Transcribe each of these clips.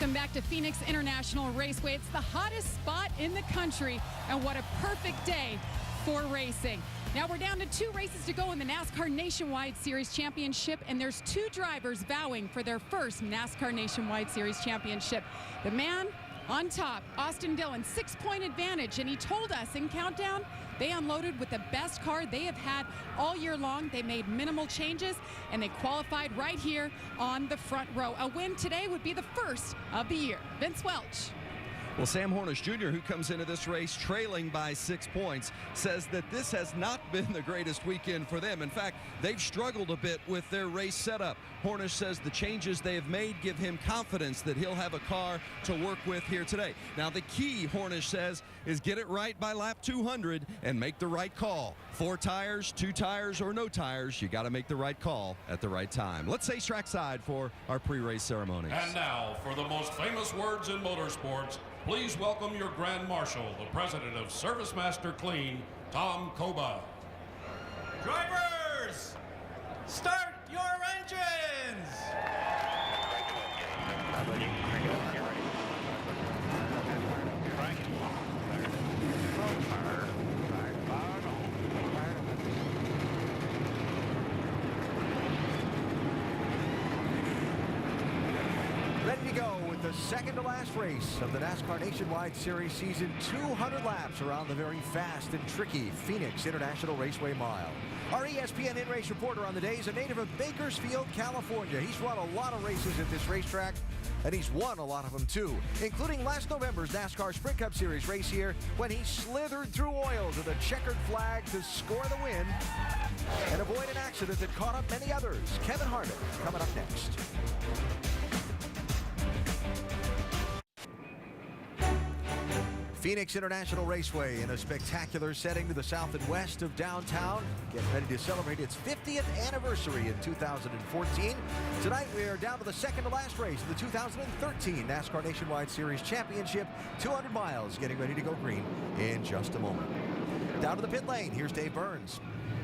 Welcome back to Phoenix International Raceway. It's the hottest spot in the country, and what a perfect day for racing. Now we're down to 2 races to go in the NASCAR Nationwide Series Championship, and there's 2 drivers vowing for their first NASCAR Nationwide Series Championship. The man on top, Austin Dillon, 6-point advantage, and he told us in Countdown they unloaded with the best car they have had all year long. They made minimal changes, and they qualified right here on the front row. A win today would be the first of the year. Vince Welch. Well, Sam Hornish Jr., who comes into this race trailing by 6 points, says that this has not been the greatest weekend for them. In fact, they've struggled a bit with their race setup. Hornish says the changes they have made give him confidence that he'll have a car to work with here today. Now, the key, Hornish says, is get it right by lap 200 and make the right call. 4 tires, 2 tires, or no tires, you got to make the right call at the right time. Let's say trackside for our pre-race ceremony. And now, for the most famous words in motorsports, please welcome your Grand Marshal, the president of ServiceMaster Clean, Tom Koba. Drivers, start your engines! Ready to go with the second to last race of the NASCAR Nationwide Series season. 200 laps around the very fast and tricky Phoenix International Raceway Mile. Our ESPN in-race reporter on the day is a native of Bakersfield, California. He's run a lot of races at this racetrack, and he's won a lot of them too, including last November's NASCAR Sprint Cup Series race here when he slithered through oil to the checkered flag to score the win and avoid an accident that caught up many others. Kevin Harvick coming up next. Phoenix International Raceway in a spectacular setting to the south and west of downtown, getting ready to celebrate its 50th anniversary in 2014. Tonight we are down to the second to last race of the 2013 NASCAR Nationwide Series Championship. 200 miles getting ready to go green in just a moment. Down to the pit lane, here's Dave Burns.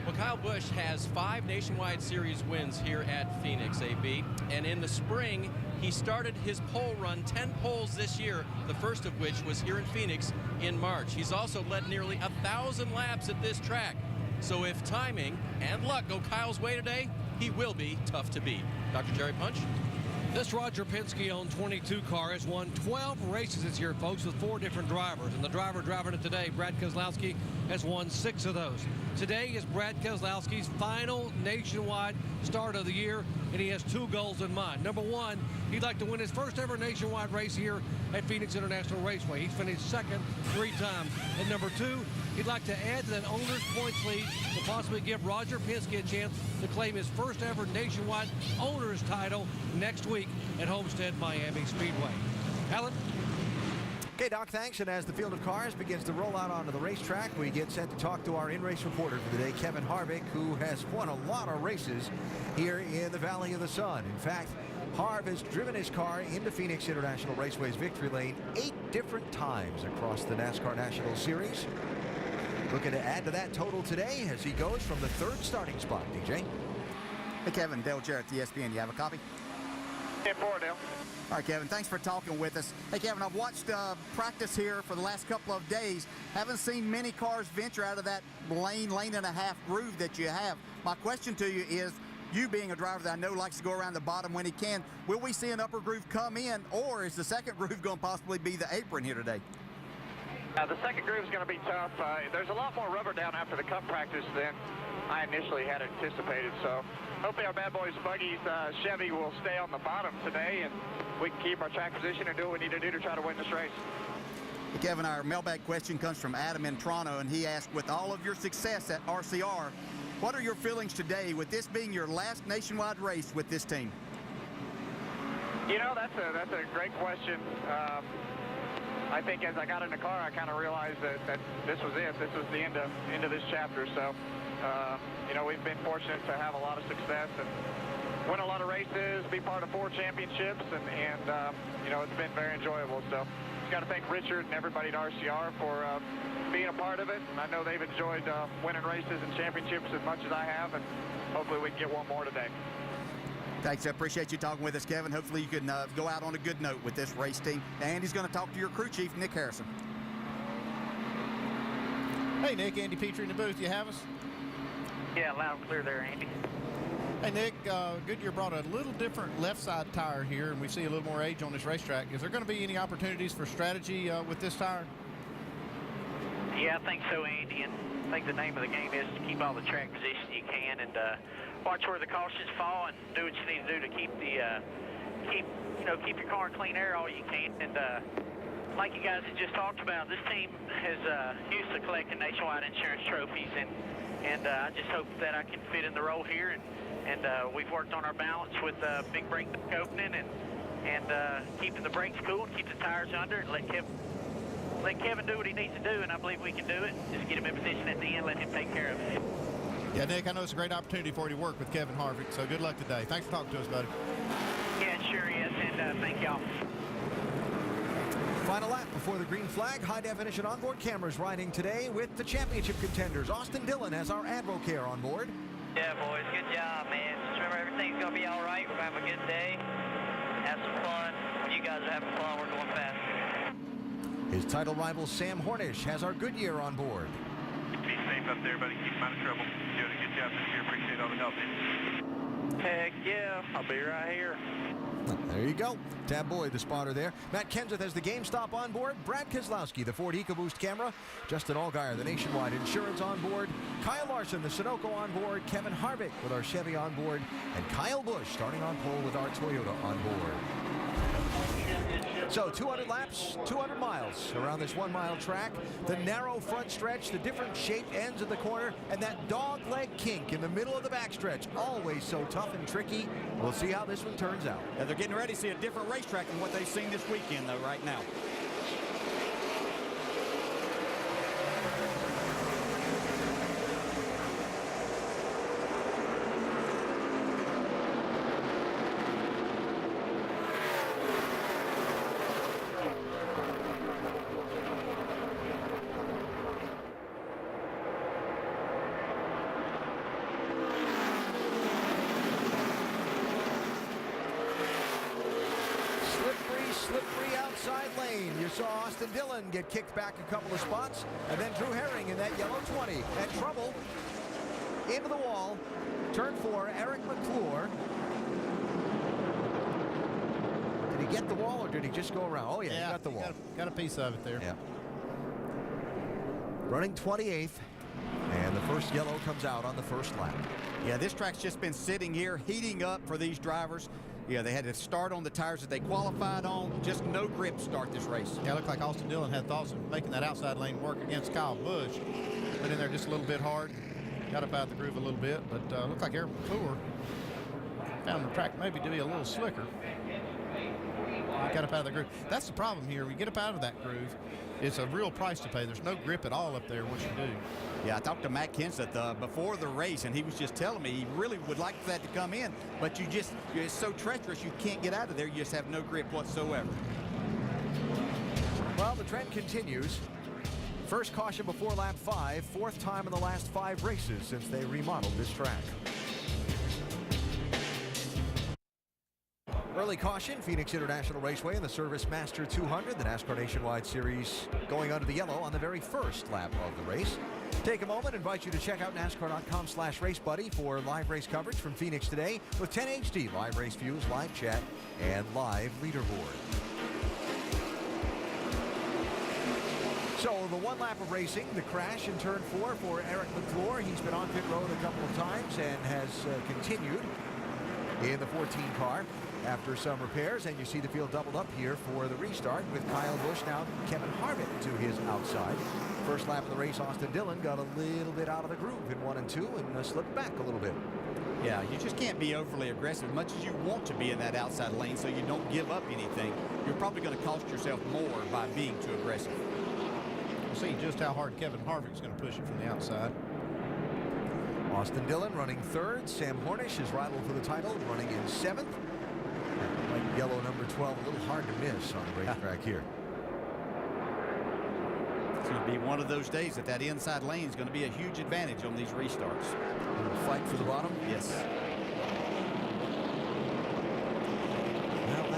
Well, Kyle Busch has 5 Nationwide Series wins here at Phoenix, AB. And in the spring, he started his pole run, 10 poles this year, the first of which was here in Phoenix in March. He's also led nearly 1,000 laps at this track. So if timing and luck go Kyle's way today, he will be tough to beat. Dr. Jerry Punch? This Roger Penske owned 22 car has won 12 races this year, folks, with 4 different drivers. And the driver driving it today, Brad Keselowski, has won 6 of those. Today is Brad Keselowski's final nationwide start of the year, and he has 2 goals in mind. Number 1, he'd like to win his first ever nationwide race here at Phoenix International Raceway. He's finished second 3 times. And number 2, he'd like to add to that owner's points lead to possibly give Roger Penske a chance to claim his first ever nationwide owner's title next week at Homestead Miami Speedway. Alan? Okay, Doc, thanks. And as the field of cars begins to roll out onto the racetrack, we get set to talk to our in-race reporter for the day, Kevin Harvick, who has won a lot of races here in the Valley of the Sun. In fact, Harv has driven his car into Phoenix International Raceway's victory lane 8 different times across the NASCAR National Series. Looking to add to that total today as he goes from the 3rd starting spot, DJ. Hey, Kevin, Dale Jarrett, ESPN. You have a copy? 10-4, Dale. All right, Kevin, thanks for talking with us. Hey, Kevin, I've watched practice here for the last couple of days. Haven't seen many cars venture out of that lane and a half groove that you have. My question to you is, you being a driver that I know likes to go around the bottom when he can, will we see an upper groove come in, or is the second groove going to possibly be the apron here today? The second groove is going to be tough. There's a lot more rubber down after the cup practice than I initially had anticipated, so hopefully our bad boys buggies Chevy will stay on the bottom today, and we can keep our track position and do what we need to do to try to win this race. Hey, Kevin, our mailbag question comes from Adam in Toronto, and he asked, with all of your success at RCR, what are your feelings today with this being your last nationwide race with this team? You know, that's a great question. I think as I got in the car, I kind of realized that this was it. This was the end of this chapter. So, you know, we've been fortunate to have a lot of success and win a lot of races, be part of 4 championships, and you know, it's been very enjoyable. So, just got to thank Richard and everybody at RCR for being a part of it. And I know they've enjoyed winning races and championships as much as I have, and hopefully we can get one more today. Thanks. I appreciate you talking with us, Kevin. Hopefully you can go out on a good note with this race team. And he's going to talk to your crew chief, Nick Harrison. Hey, Nick, Andy Petrie in the booth. You have us? Yeah, loud and clear there, Andy. Hey, Nick, Goodyear brought a little different left side tire here, and we see a little more age on this racetrack. Is there going to be any opportunities for strategy with this tire? Yeah, I think so, Andy. And I think the name of the game is to keep all the track position you can and watch where the cautions fall and do what you need to do to keep your car in clean air all you can. And like you guys have just talked about, this team is used to collecting nationwide insurance trophies, and I just hope that I can fit in the role here. And we've worked on our balance with big brake opening and keeping the brakes cool and keep the tires under and let Kevin do what he needs to do, and I believe we can do it. Just get him in position at the end, let him take care of it. Yeah, Nick, I know it's a great opportunity for you to work with Kevin Harvick, so good luck today. Thanks for talking to us, buddy. Yeah, it sure is, and thank y'all. Final lap before the green flag. High-definition onboard cameras riding today with the championship contenders. Austin Dillon has our AdvoCare on board. Yeah, boys, good job, man. Just remember, everything's going to be all right. We're going to have a good day. Have some fun. You guys are having fun. We're going fast. His title rival, Sam Hornish, has our Goodyear on board. Be safe up there, buddy. Keep him out of trouble. You're doing a good job this year. Appreciate all the help, man. Heck yeah. I'll be right here. There you go. Tab Boyd, the spotter there. Matt Kenseth has the GameStop on board. Brad Keselowski, the Ford EcoBoost camera. Justin Allgaier, the Nationwide Insurance on board. Kyle Larson, the Sunoco on board. Kevin Harvick with our Chevy on board. And Kyle Busch starting on pole with our Toyota on board. So 200 laps, 200 miles around this 1 mile track. The narrow front stretch, the different shaped ends of the corner, and that dog leg kink in the middle of the backstretch. Always so tough and tricky. We'll see how this one turns out. Yeah, they're getting ready to see a different racetrack than what they've seen this weekend, though, right now. Slippery outside lane. You saw Austin Dillon get kicked back a couple of spots, and then Drew Herring in that yellow 20. And trouble into the wall. Turn 4, Eric McClure. Did he get the wall, or did he just go around? Oh, yeah, he got the wall. Got a piece of it there. Yeah. Running 28th, and the first yellow comes out on the first lap. Yeah, this track's just been sitting here, heating up for these drivers. Yeah, they had to start on the tires that they qualified on. Just no grip start this race. Yeah, it looked like Austin Dillon had thoughts of making that outside lane work against Kyle Busch. Went in there just a little bit hard. Got up out of the groove a little bit, but looked like Eric McClure found the track maybe to be a little slicker. He got up out of the groove. That's the problem here. When you get up out of that groove, it's a real price to pay. There's no grip at all up there once you do. Yeah, I talked to Matt Kenseth before the race, and he was just telling me he really would like that to come in, but it's so treacherous you can't get out of there. You just have no grip whatsoever. Well, the trend continues. First caution before lap 5, fourth time in the last 5 races since they remodeled this track. Early caution, Phoenix International Raceway in the ServiceMaster 200, the NASCAR Nationwide Series going under the yellow on the very first lap of the race. Take a moment, invite you to check out NASCAR.com/RaceBuddy for live race coverage from Phoenix today with 10HD, live race views, live chat, and live leaderboard. So the 1 lap of racing, the crash in turn 4 for Eric McClure. He's been on pit road a couple of times and has continued in the 14 car after some repairs, and you see the field doubled up here for the restart with Kyle Busch, now Kevin Harvick to his outside. First lap of the race, Austin Dillon got a little bit out of the groove in 1 and 2 and slipped back a little bit. Yeah, you just can't be overly aggressive as much as you want to be in that outside lane so you don't give up anything. You're probably going to cost yourself more by being too aggressive. We'll see just how hard Kevin Harvick's going to push it from the outside. Austin Dillon running 3rd. Sam Hornish, his rival for the title, running in 7th. Like yellow number 12, a little hard to miss on the racetrack here. It's going to be one of those days that inside lane is going to be a huge advantage on these restarts. A little fight for the bottom? Yes.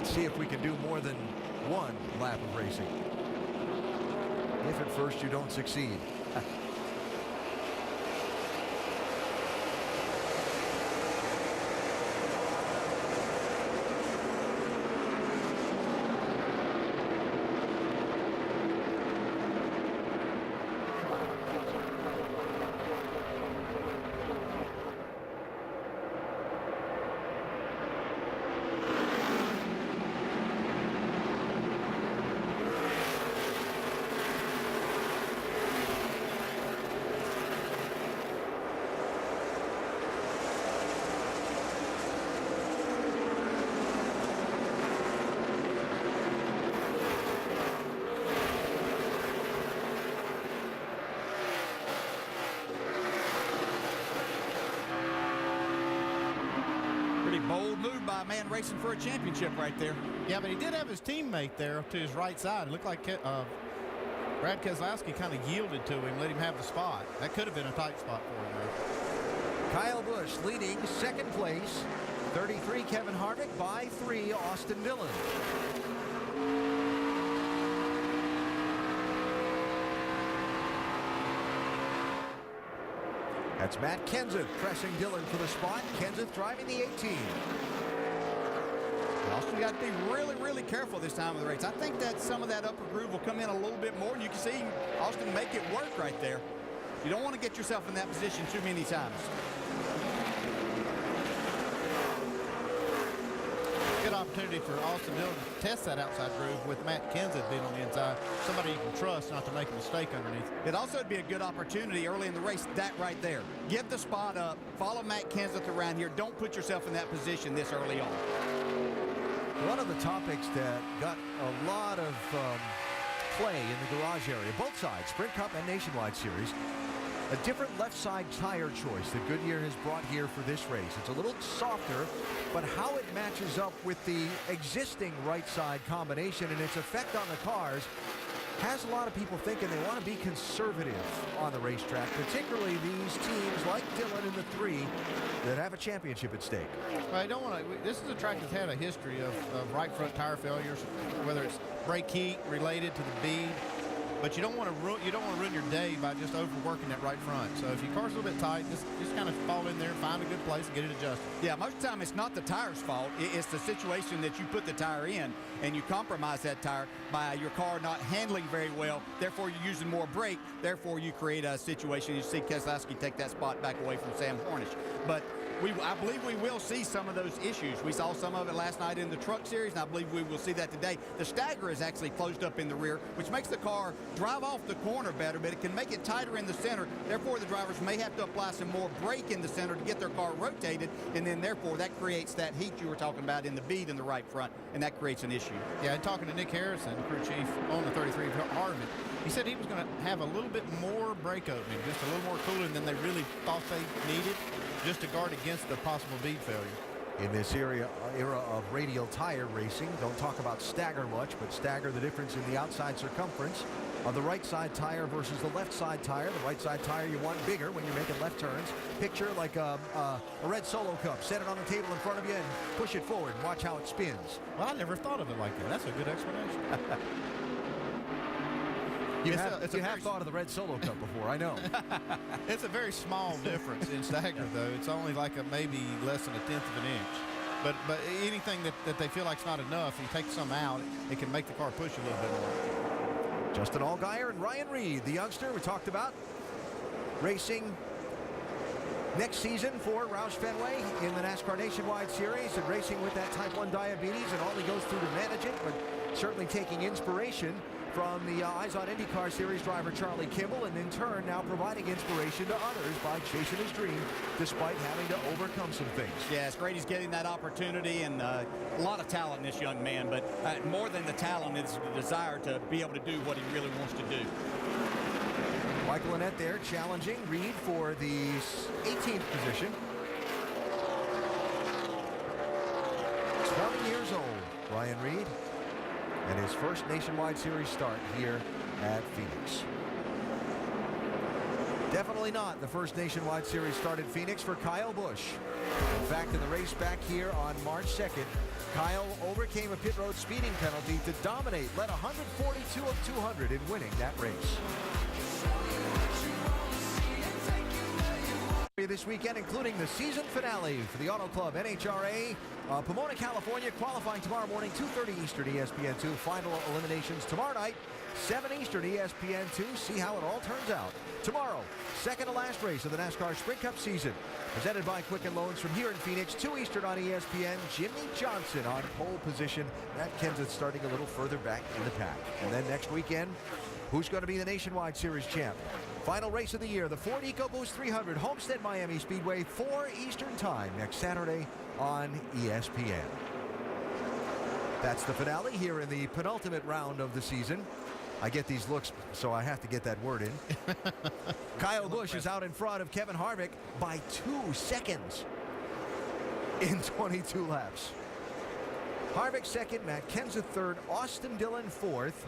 Let's see if we can do more than one lap of racing. If at first you don't succeed. Bold move by a man racing for a championship right there. Yeah, but he did have his teammate there to his right side. It looked like Brad Keselowski kind of yielded to him, let him have the spot. That could have been a tight spot for him, Ruth. Kyle Busch leading second place. 33 Kevin Harvick, by 3 Austin Dillon. That's Matt Kenseth pressing Dillon for the spot. Kenseth driving the 18. Austin got to be really, really careful this time of the race. I think that some of that upper groove will come in a little bit more, and you can see Austin make it work right there. You don't want to get yourself in that position too many times. Good opportunity for Austin Dillon to test that outside groove with Matt Kenseth being on the inside. Somebody you can trust not to make a mistake underneath. It'd also be a good opportunity early in the race, that right there. Give the spot up, follow Matt Kenseth around here. Don't put yourself in that position this early on. One of the topics that got a lot of play in the garage area, both sides, Sprint Cup and Nationwide Series, a different left side tire choice that Goodyear has brought here for this race. It's a little softer, but how it matches up with the existing right side combination and its effect on the cars has a lot of people thinking they want to be conservative on the racetrack, particularly these teams like Dillon in the 3 that have a championship at stake. Well, I don't want to. This is a track that's had a history of right front tire failures, whether it's brake heat related to the bead. But you don't want to ruin your day by just overworking that right front. So if your car's a little bit tight, just kind of fall in there, find a good place, and get it adjusted. Yeah, most of the time it's not the tire's fault. It's the situation that you put the tire in, and you compromise that tire by your car not handling very well. Therefore, you're using more brake. Therefore, you create a situation. You see Keselowski take that spot back away from Sam Hornish. But I believe we will see some of those issues. We saw some of it last night in the truck series, and I believe we will see that today. The stagger is actually closed up in the rear, which makes the car drive off the corner better, but it can make it tighter in the center. Therefore, the drivers may have to apply some more brake in the center to get their car rotated, and then therefore that creates that heat you were talking about in the bead in the right front, and that creates an issue. Yeah, and talking to Nick Harrison, crew chief on the 33 Harvick, he said he was going to have a little bit more brake opening, just a little more cooling than they really thought they needed, just to guard against the possible bead failure. In this era of radial tire racing, don't talk about stagger much, but stagger the difference in the outside circumference of the right side tire versus the left side tire. The right side tire you want bigger when you're making left turns. Picture like a red Solo Cup. Set it on the table in front of you and push it forward and watch how it spins. Well, I never thought of it like that. That's a good explanation. You have thought of the red Solo Cup before, I know. It's a very small difference in stagger, though. It's only like maybe less than 1/10 of an inch. But anything that they feel like's not enough, you take some out, it can make the car push a little bit more. Justin Allgaier and Ryan Reed, the youngster we talked about, racing next season for Roush Fenway in the NASCAR Nationwide Series and racing with that type 1 diabetes and all he goes through to manage it, but certainly taking inspiration from the Eyes on IndyCar Series driver Charlie Kimball, and in turn now providing inspiration to others by chasing his dream despite having to overcome some things. Yeah, it's great he's getting that opportunity, and a lot of talent in this young man, but more than the talent is the desire to be able to do what he really wants to do. Michael Annett there challenging Reed for the 18th position. 20 years old, Ryan Reed, and his first Nationwide Series start here at Phoenix. Definitely not the first Nationwide Series start at Phoenix for Kyle Busch. In fact, in the race back here on March 2nd, Kyle overcame a pit road speeding penalty to dominate, led 142 of 200 in winning that race. This weekend, including the season finale for the Auto Club NHRA, Pomona, California, qualifying tomorrow morning, 2:30 Eastern, ESPN2. Final eliminations tomorrow night, 7 Eastern, ESPN2. See how it all turns out. Tomorrow, second to last race of the NASCAR Sprint Cup season, presented by Quicken Loans from here in Phoenix, 2 Eastern on ESPN. Jimmy Johnson on pole position. Matt Kenseth starting a little further back in the pack. And then next weekend, who's going to be the Nationwide Series champ? Final race of the year, the Ford EcoBoost 300, Homestead Miami Speedway, 4 Eastern time next Saturday on ESPN. That's the finale here in the penultimate round of the season. I get these looks, so I have to get that word in. Kyle Busch is out in front of Kevin Harvick by 2 seconds in 22 laps. Harvick second, Matt Kenseth third, Austin Dillon fourth.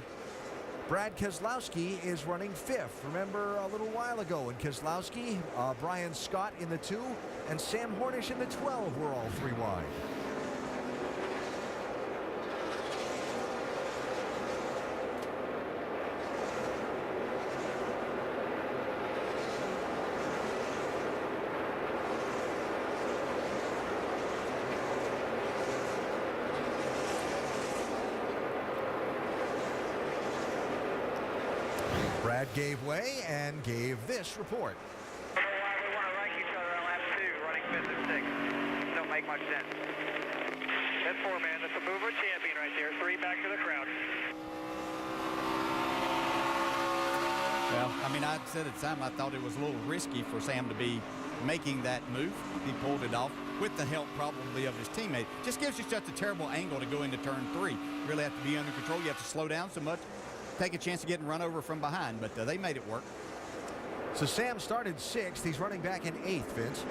Brad Keselowski is running fifth. Remember a little while ago in Keselowski, Brian Scott in the 2 and Sam Hornish in the 12 were all 3 wide. Brad gave way and gave this report. We want to rank each other on lap 2, running 5th and 6th. Don't make much sense. That's 4, man. That's a mover champion right there. 3 back to the crowd. Well, I mean, I said at the time I thought it was a little risky for Sam to be making that move. He pulled it off with the help probably of his teammate. Just gives you such a terrible angle to go into turn 3. You really have to be under control. You have to slow down so much. Take a chance of getting run over from behind, but they made it work. So Sam started 6th. He's running back in 8th, Vince.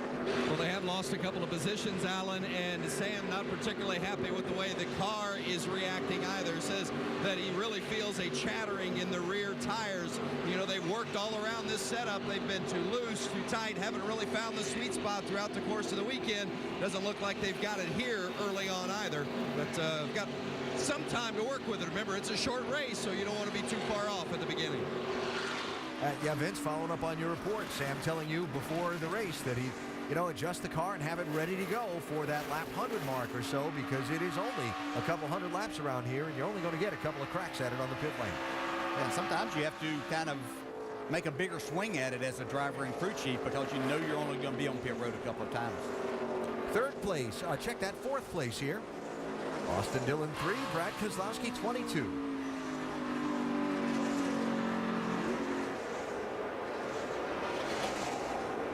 Well, they have lost a couple of positions, Alan, and Sam not particularly happy with the way the car is reacting either. Says that he really feels a chattering in the rear tires. You know, they've worked all around this setup. They've been too loose, too tight, haven't really found the sweet spot throughout the course of the weekend. Doesn't look like they've got it here early on either, but got some time to work with it. Remember, it's a short race, so you don't want to be too far off at the beginning. Yeah, Vince, following up on your report, Sam telling you before the race that he, adjust the car and have it ready to go for that lap 100 mark or so, because it is only a couple hundred laps around here, and you're only going to get a couple of cracks at it on the pit lane. And sometimes you have to kind of make a bigger swing at it as a driver and crew chief, because you know you're only going to be on pit road a couple of times. 3rd place, check that 4th place here. Austin Dillon 3, Brad Keselowski 22.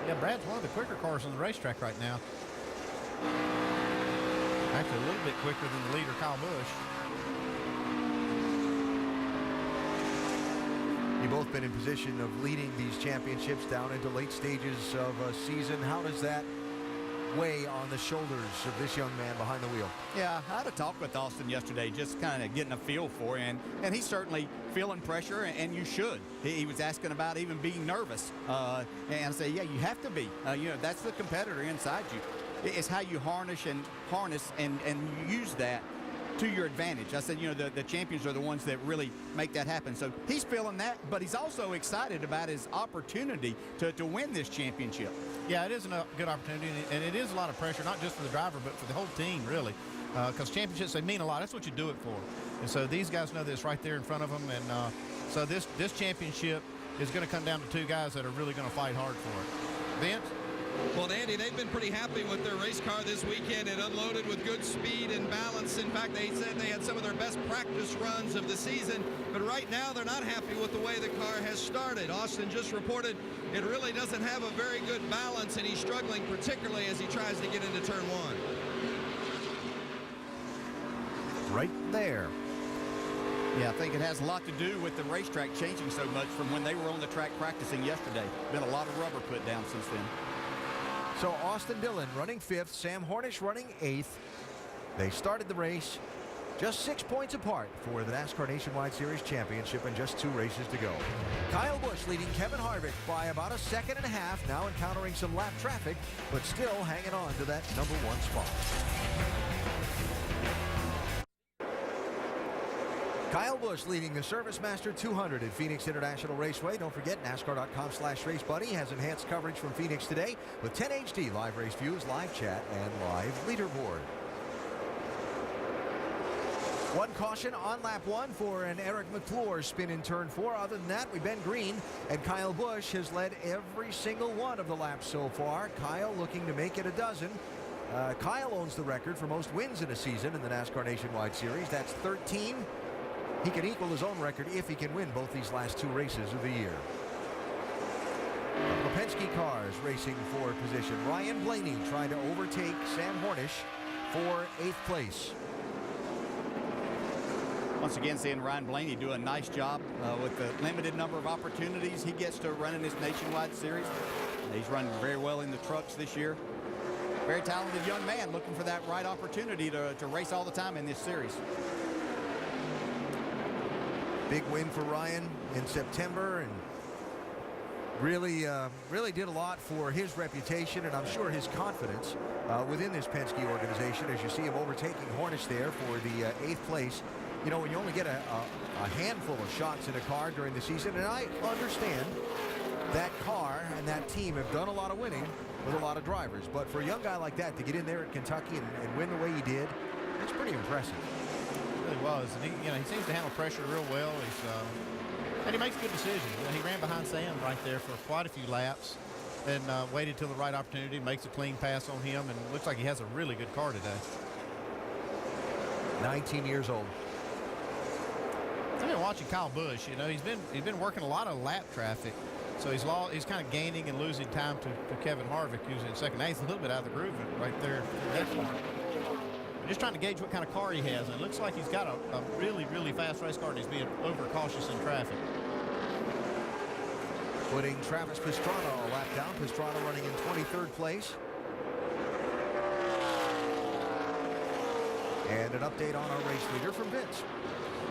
Yeah, Brad's one of the quicker cars on the racetrack right now. Actually, a little bit quicker than the leader, Kyle Busch. You've both been in position of leading these championships down into late stages of a season. How does that weigh on the shoulders of this young man behind the wheel? Yeah, I had a talk with Austin yesterday, just kind of getting a feel for it, and he's certainly feeling pressure, and you should. He was asking about even being nervous, and I say, yeah, you have to be. That's the competitor inside you. It's how you harness and use that to your advantage. I said, the champions are the ones that really make that happen. So he's feeling that, but he's also excited about his opportunity to win this championship. Yeah, it is a good opportunity, and it is a lot of pressure, not just for the driver, but for the whole team, really. Because championships, they mean a lot. That's what you do it for. And so these guys know this right there in front of them. And so this championship is going to come down to 2 guys that are really going to fight hard for it. Vince? Well, Andy, they've been pretty happy with their race car this weekend. It unloaded with good speed and balance. In fact, they said they had some of their best practice runs of the season. But right now, they're not happy with the way the car has started. Austin just reported it really doesn't have a very good balance, and he's struggling particularly as he tries to get into turn 1. Right there. Yeah, I think it has a lot to do with the racetrack changing so much from when they were on the track practicing yesterday. Been a lot of rubber put down since then. So Austin Dillon running 5th, Sam Hornish running 8th. They started the race Just 6 points apart for the NASCAR Nationwide Series Championship and just 2 races to go. Kyle Busch leading Kevin Harvick by about a second and a half, now encountering some lap traffic, but still hanging on to that number 1 spot. Kyle Busch leading the ServiceMaster 200 at Phoenix International Raceway. Don't forget, NASCAR.com/RaceBuddy has enhanced coverage from Phoenix today with 10 HD live race views, live chat, and live leaderboard. One caution on lap 1 for an Eric McClure spin in turn 4. Other than that, we've been green, and Kyle Busch has led every single one of the laps so far. Kyle looking to make it a dozen. Kyle owns the record for most wins in a season in the NASCAR Nationwide Series. That's 13. He can equal his own record if he can win both these last 2 races of the year. The Penske cars racing for position. Ryan Blaney trying to overtake Sam Hornish for 8th place. Once again, seeing Ryan Blaney do a nice job with the limited number of opportunities he gets to run in this Nationwide Series. He's running very well in the trucks this year. Very talented young man looking for that right opportunity to race all the time in this series. Big win for Ryan in September, and really did a lot for his reputation and I'm sure his confidence within this Penske organization as you see him overtaking Hornish there for the 8th place. You know, when you only get a handful of shots in a car during the season, and I understand that car and that team have done a lot of winning with a lot of drivers, but for a young guy like that to get in there at Kentucky and win the way he did, that's pretty impressive. It really was, and he seems to handle pressure real well. And he makes good decisions. He ran behind Sam right there for quite a few laps, then waited till the right opportunity, makes a clean pass on him, and looks like he has a really good car today. 19 years old. I've been watching Kyle Busch. You know, he's been working a lot of lap traffic, so he's kind of gaining and losing time to Kevin Harvick, who's in second. Now he's a little bit out of the groove right there. Just trying to gauge what kind of car he has, and it looks like he's got a really, really fast race car, and he's being overcautious in traffic. Putting Travis Pastrana a lap down. Pastrana running in 23rd place. And an update on our race leader from Vince.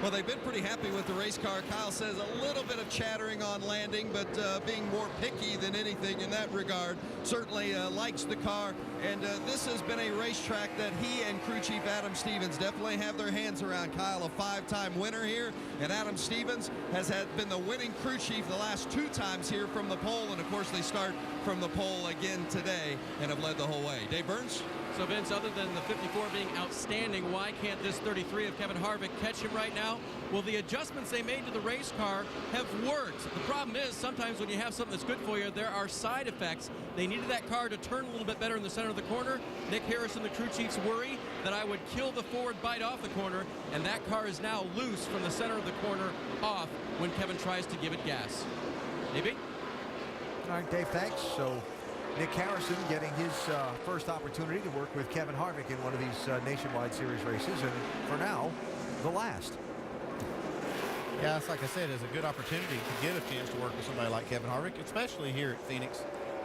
Well, they've been pretty happy with the race car. Kyle says a little bit of chattering on landing, but being more picky than anything in that regard. Certainly likes the car, and this has been a racetrack that he and crew chief Adam Stevens definitely have their hands around. Kyle, a 5-time winner here, and Adam Stevens has been the winning crew chief the last 2 times here from the pole, and of course they start from the pole again today and have led the whole way. Dave Burns? So, Vince, other than the 54 being outstanding, why can't this 33 of Kevin Harvick catch him right now? Well, the adjustments they made to the race car have worked. The problem is sometimes when you have something that's good for you, there are side effects. They needed that car to turn a little bit better in the center of the corner. Nick Harrison, the crew chief's worry that I would kill the forward bite off the corner, and that car is now loose from the center of the corner off when Kevin tries to give it gas. AB? All right, Dave, thanks. So Nick Harrison getting his first opportunity to work with Kevin Harvick in one of these Nationwide Series races, and for now, the last. Yeah, it's like I said, it's a good opportunity to get a chance to work with somebody like Kevin Harvick, especially here at Phoenix,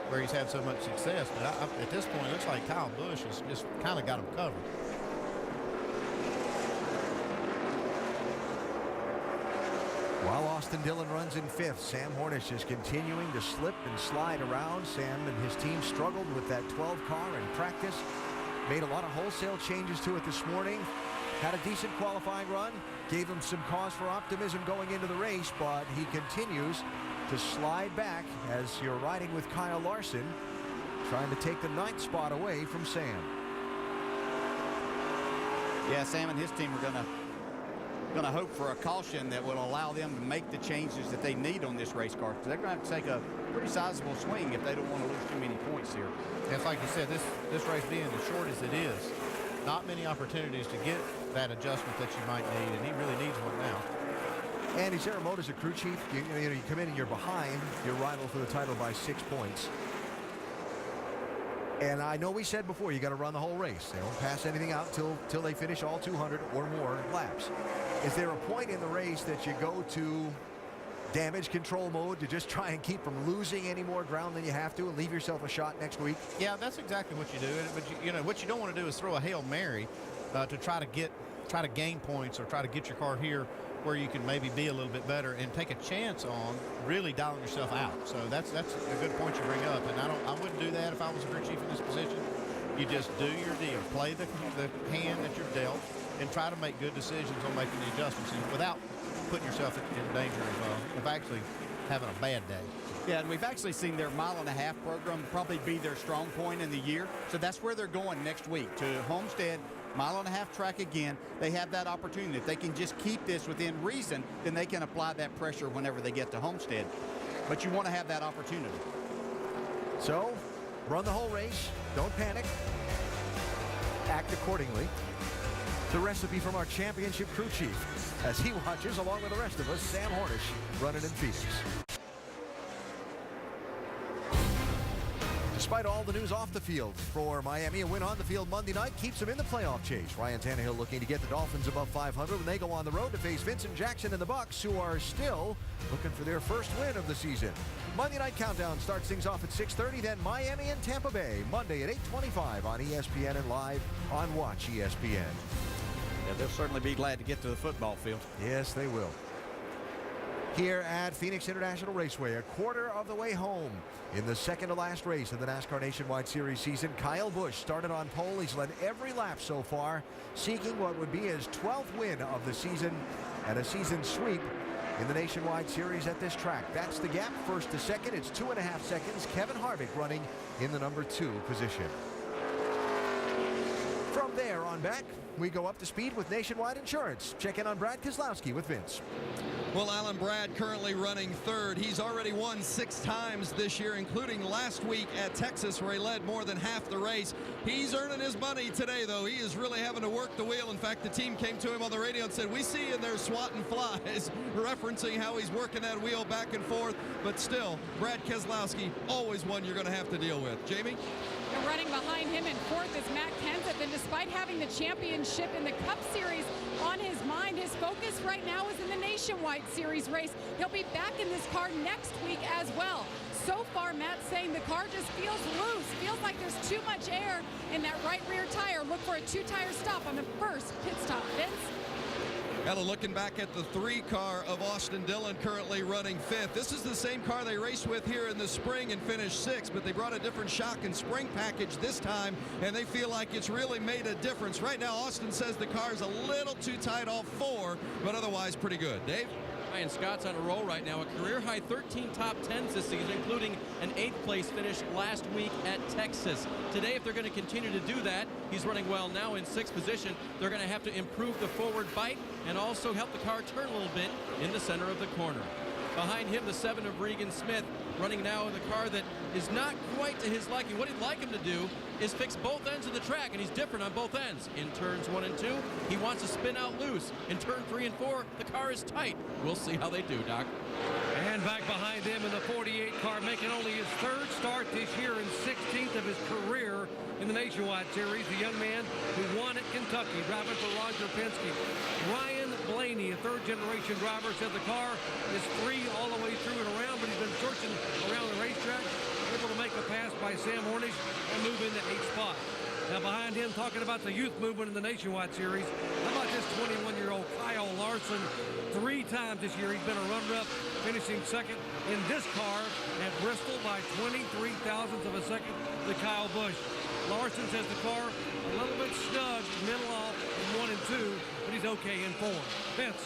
where he's had so much success. But at this point, it looks like Kyle Busch has just kind of got him covered. While Austin Dillon runs in 5th, Sam Hornish is continuing to slip and slide around. Sam and his team struggled with that 12 car in practice. Made a lot of wholesale changes to it this morning. Had a decent qualifying run. Gave him some cause for optimism going into the race, but he continues to slide back as you're riding with Kyle Larson, trying to take the 9th spot away from Sam. Yeah, Sam and his team are going to hope for a caution that will allow them to make the changes that they need on this race car, because they're going to have to take a pretty sizable swing if they don't want to lose too many points here. It's like you said, this race being as short as it is, not many opportunities to get that adjustment that you might need, and he really needs one now. Andy Zaramota's a crew chief. You come in and you're behind your rival for the title by 6 points. And I know we said before, you got to run the whole race. They don't pass anything out till they finish all 200 or more laps. Is there a point in the race that you go to damage control mode to just try and keep from losing any more ground than you have to and leave yourself a shot next week? Yeah, that's exactly what you do. But what you don't want to do is throw a Hail Mary to try to get try to gain points or try to get your car here where you can maybe be a little bit better and take a chance on really dialing yourself out. So that's a good point you bring up, and I wouldn't do that if I was a crew chief in this position. You just do your deal, play the hand that you're dealt, and try to make good decisions on making the adjustments without putting yourself in danger of actually having a bad day. Yeah, and we've actually seen their mile-and-a-half program probably be their strong point in the year. So that's where they're going next week, to Homestead, mile-and-a-half track again. They have that opportunity. If they can just keep this within reason, then they can apply that pressure whenever they get to Homestead. But you want to have that opportunity. So, run the whole race. Don't panic. Act accordingly. The recipe from our championship crew chief as he watches, along with the rest of us, Sam Hornish running in Phoenix. Despite all the news off the field for Miami, a win on the field Monday night keeps them in the playoff chase. Ryan Tannehill looking to get the Dolphins above 500 when they go on the road to face Vincent Jackson and the Bucs, who are still looking for their first win of the season. Monday Night Countdown starts things off at 6:30, then Miami and Tampa Bay, Monday at 8:25 on ESPN and live on Watch ESPN. Yeah, they'll certainly be glad to get to the football field. Yes, they will. Here at Phoenix International Raceway, a quarter of the way home in the second-to-last race of the NASCAR Nationwide Series season. Kyle Busch started on pole. He's led every lap so far, seeking what would be his 12th win of the season and a season sweep in the Nationwide Series at this track. That's the gap, first to second. It's 2.5 seconds. Kevin Harvick running in the number 2 position. From there on back, we go up to speed with Nationwide Insurance. Check in on Brad Keselowski with Vince. Well, Alan, Brad currently running third. He's already won 6 times this year, including last week at Texas, where he led more than half the race. He's earning his money today, though. He is really having to work the wheel. In fact, the team came to him on the radio and said, "We see you in there swatting flies," referencing how he's working that wheel back and forth. But still, Brad Keselowski, always one you're going to have to deal with. Jamie? And running behind him in fourth is Matt Kenseth, and despite having the championship in the Cup Series on his mind, his focus right now is in the Nationwide Series race. He'll be back in this car next week as well. So far, Matt's saying the car just feels loose, feels like there's too much air in that right rear tire. Look for a 2-tire stop on the first pit stop. Vince? Ella, looking back at the 3 car of Austin Dillon, currently running 5th. This is the same car they raced with here in the spring and finished 6th, but they brought a different shock and spring package this time, and they feel like it's really made a difference. Right now, Austin says the car's a little too tight off 4, but otherwise pretty good. Dave? Ryan Scott's on a roll right now. A career-high 13 top 10s this season, including an 8th place finish last week at Texas. Today, if they're going to continue to do that, he's running well now in 6th position. They're going to have to improve the forward bite and also help the car turn a little bit in the center of the corner. Behind him, the 7 of Regan Smith, running now in the car that is not quite to his liking. What he'd like him to do is fix both ends of the track, and he's different on both ends. In turns 1 and 2, he wants to spin out loose. In turn 3 and 4, the car is tight. We'll see how they do, Doc. And back behind him in the 48 car, making only his 3rd start this year and 16th of his career in the Nationwide Series, the young man who won at Kentucky, driving for Roger Penske. Ryan Blaney, a 3rd-generation driver, said the car is free all the way through and around, but he's been searching around the racetrack, able to make a pass by Sam Hornish and move into 8th spot. Now behind him, talking about the youth movement in the Nationwide Series, how about this 21-year-old Kyle Larson? 3 times this year he's been a runner-up, finishing 2nd in this car at Bristol by 23 thousandths of a second to Kyle Busch. Larson says the car a little bit snug, middle off in 1 and 2, but he's okay in 4. Vince.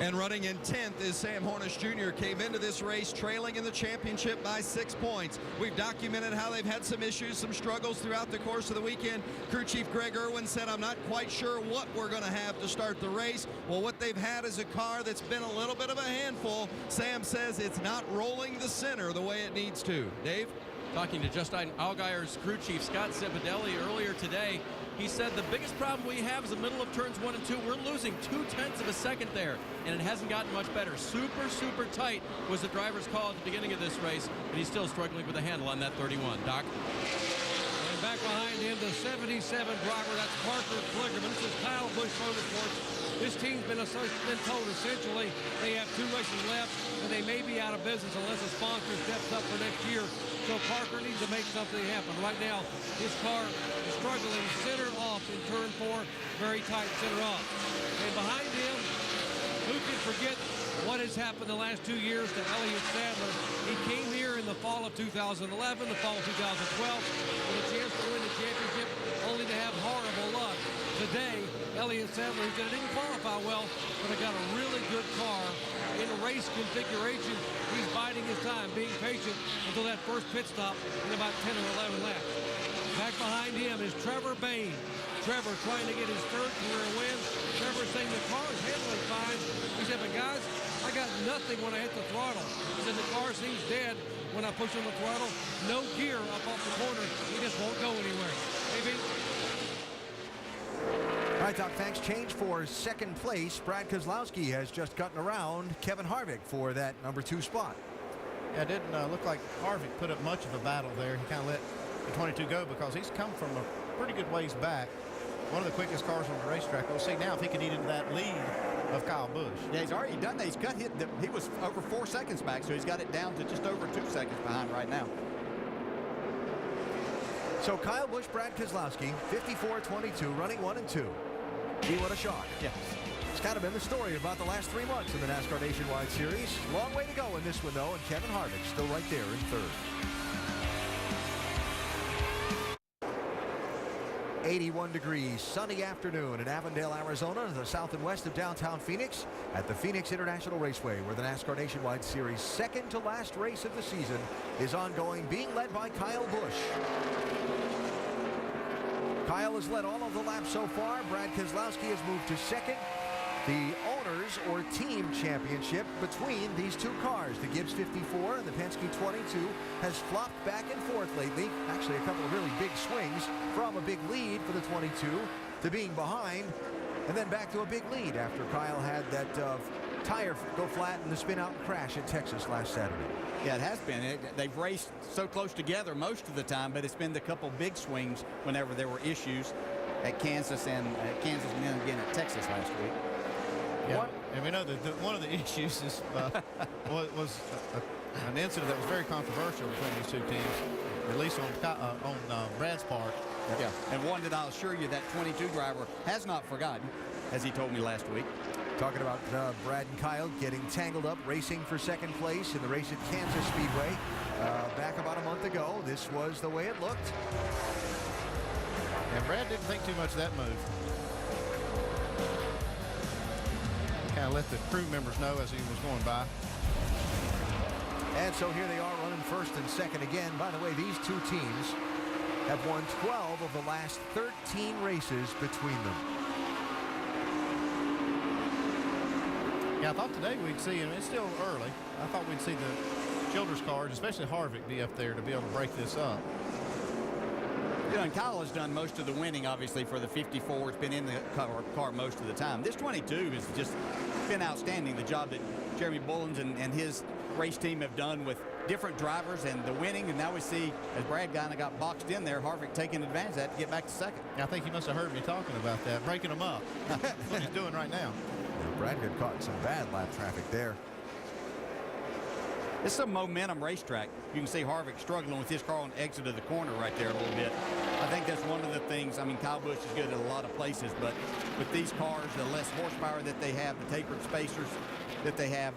And running in 10th is Sam Hornish Jr. Came into this race trailing in the championship by 6 points. We've documented how they've had some issues, some struggles throughout the course of the weekend. Crew Chief Greg Irwin said, "I'm not quite sure what we're going to have to start the race." Well, what they've had is a car that's been a little bit of a handful. Sam says it's not rolling the center the way it needs to. Dave? Talking to Justine Allgaier's crew chief, Scott Zipadelli, earlier today, he said the biggest problem we have is the middle of turns 1 and 2. We're losing 0.2 of a second there, and it hasn't gotten much better. Super, super tight was the driver's call at the beginning of this race, and he's still struggling with the handle on that 31. Doc? And back behind him, the 77 driver, that's Parker Kligerman. This is Kyle Busch Motorsports. This team's been told essentially they have 2 races left, and they may be out of business unless a sponsor steps up for next year. So Parker needs to make something happen. Right now, his car is struggling center off in turn 4, very tight center off. And behind him, who can forget what has happened the last 2 years to Elliott Sadler? He came here in the fall of 2011, the fall of 2012, with a chance to win the championship, only to have horrible luck. Today, Elliott Sadler, who didn't qualify well, but got a really good car in a race configuration. He's biding his time, being patient until that first pit stop in about 10 or 11 laps. Back behind him is Trevor Bayne. Trevor trying to get his third career win. Trevor saying the car is handling fine. He said, but guys, I got nothing when I hit the throttle. He said the car seems dead when I push on the throttle. No gear up off the corner. He just won't go anywhere. Maybe. All right, Doc, thanks. Change for second place. Brad Keselowski has just gotten around Kevin Harvick for that number 2 spot. Yeah, it didn't look like Harvick put up much of a battle there. He kind of let the 22 go because he's come from a pretty good ways back. One of the quickest cars on the racetrack. We'll see now if he can eat into that lead of Kyle Busch. Yeah, he's already done that. He's cut hit. He was over 4 seconds back, so he's got it down to just over 2 seconds behind right now. So Kyle Busch, Brad Keselowski, 54-22, running 1 and 2. Gee, what a shock. Yeah. It's kind of been the story about the last 3 months in the NASCAR Nationwide Series. Long way to go in this one, though, and Kevin Harvick still right there in third. 81 degrees, sunny afternoon in Avondale, Arizona, to the south and west of downtown Phoenix at the Phoenix International Raceway, where the NASCAR Nationwide Series second to last race of the season is ongoing, being led by Kyle Busch. Kyle has led all of the laps so far. Brad Keselowski has moved to second. The owners or team championship between these 2 cars, the Gibbs 54 and the Penske 22, has flopped back and forth lately. Actually, a couple of really big swings from a big lead for the 22 to being behind, and then back to a big lead after Kyle had that tire go flat in the spin out and crash at Texas last Saturday. Yeah, it has been. They've raced so close together most of the time, but it's been the couple big swings whenever there were issues at Kansas and then again at Texas last week. Yeah, and we know that one of the issues is, was an incident that was very controversial between these 2 teams, at least on Brad's part. Yeah, and one that I'll assure you that 22 driver has not forgotten, as he told me last week. Talking about Brad and Kyle getting tangled up, racing for second place in the race at Kansas Speedway back about a month ago. This was the way it looked. And Brad didn't think too much of that move. Kind of let the crew members know as he was going by. And so here they are running first and second again. By the way, these 2 teams have won 12 of the last 13 races between them. Yeah, I thought today we'd see, and it's still early, I thought we'd see the Childress cars, especially Harvick, be up there to be able to break this up. You know, and Kyle has done most of the winning, obviously, for the 54. It's been in the car most of the time. This 22 has just been outstanding, the job that Jeremy Bullins and his race team have done with different drivers and the winning. And now we see, as Brad kind of got boxed in there, Harvick taking advantage of that to get back to second. I think he must have heard me talking about that, breaking them up. That's what he's doing right now. Yeah, Brad got caught in some bad lap traffic there. It's a momentum racetrack. You can see Harvick struggling with his car on the exit of the corner right there a little bit. I think that's one of the things. I mean, Kyle Busch is good at a lot of places, but with these cars, the less horsepower that they have, the tapered spacers that they have,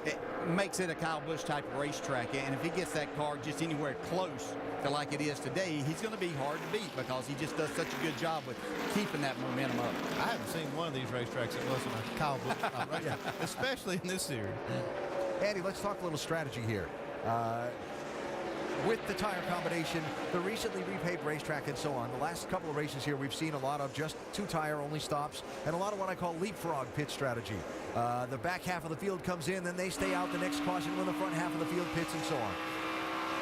it makes it a Kyle Busch type of racetrack. And if he gets that car just anywhere close to like it is today, he's going to be hard to beat because he just does such a good job with keeping that momentum up. I haven't seen one of these racetracks that wasn't a Kyle Busch racetrack, especially in this series. Andy, let's talk a little strategy here. With the tire combination, the recently repaved racetrack and so on, the last couple of races here, we've seen a lot of just 2-tire only stops and a lot of what I call leapfrog pit strategy. The back half of the field comes in, then they stay out the next caution when the front half of the field pits and so on.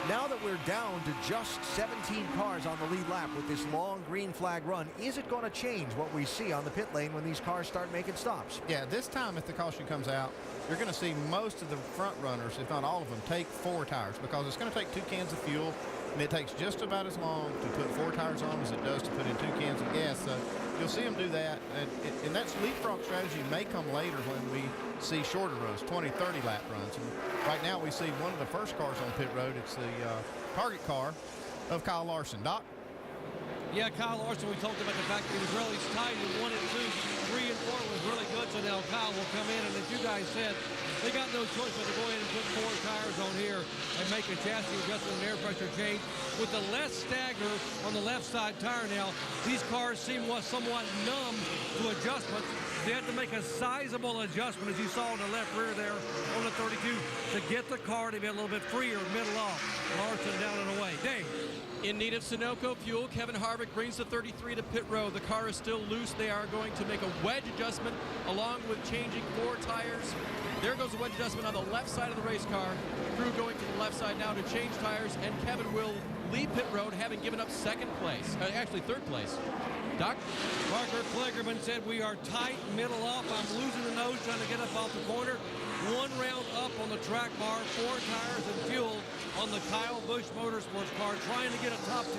Now that we're down to just 17 cars on the lead lap with this long green flag run, is it going to change what we see on the pit lane when these cars start making stops? Yeah, this time if the caution comes out, you're going to see most of the front runners, if not all of them, take 4 tires because it's going to take 2 cans of fuel, and it takes just about as long to put 4 tires on as it does to put in 2 cans of gas. So you'll see them do that, and that leapfrog strategy may come later when we see shorter runs, 20, 30 lap runs. And right now we see one of the first cars on pit road. It's the target car of Kyle Larson. Doc? Yeah, Kyle Larson, we talked about the fact that he was really tight in 1 and 2, 3 and 4 was really good. So now Kyle will come in, and as you guys said, they got no choice but to go ahead and put 4 tires on here and make a chassis adjustment and air pressure change. With the less stagger on the left side tire now, these cars seem somewhat numb to adjustments. They had to make a sizable adjustment, as you saw in the left rear there on the 32, to get the car to be a little bit freer middle off. Larson down and away. Dave. In need of Sunoco fuel, Kevin Harvick brings the 33 to pit road. The car is still loose. They are going to make a wedge adjustment along with changing 4 tires. There goes the wedge adjustment on the left side of the race car. Crew going to the left side now to change tires, and Kevin will leave pit road having given up second place, actually third place. Doc? Parker Kligerman said, we are tight, middle off. I'm losing the nose trying to get up off the corner. 1 round up on the track bar, 4 tires and fuel on the Kyle Busch Motorsports car, trying to get a top 10,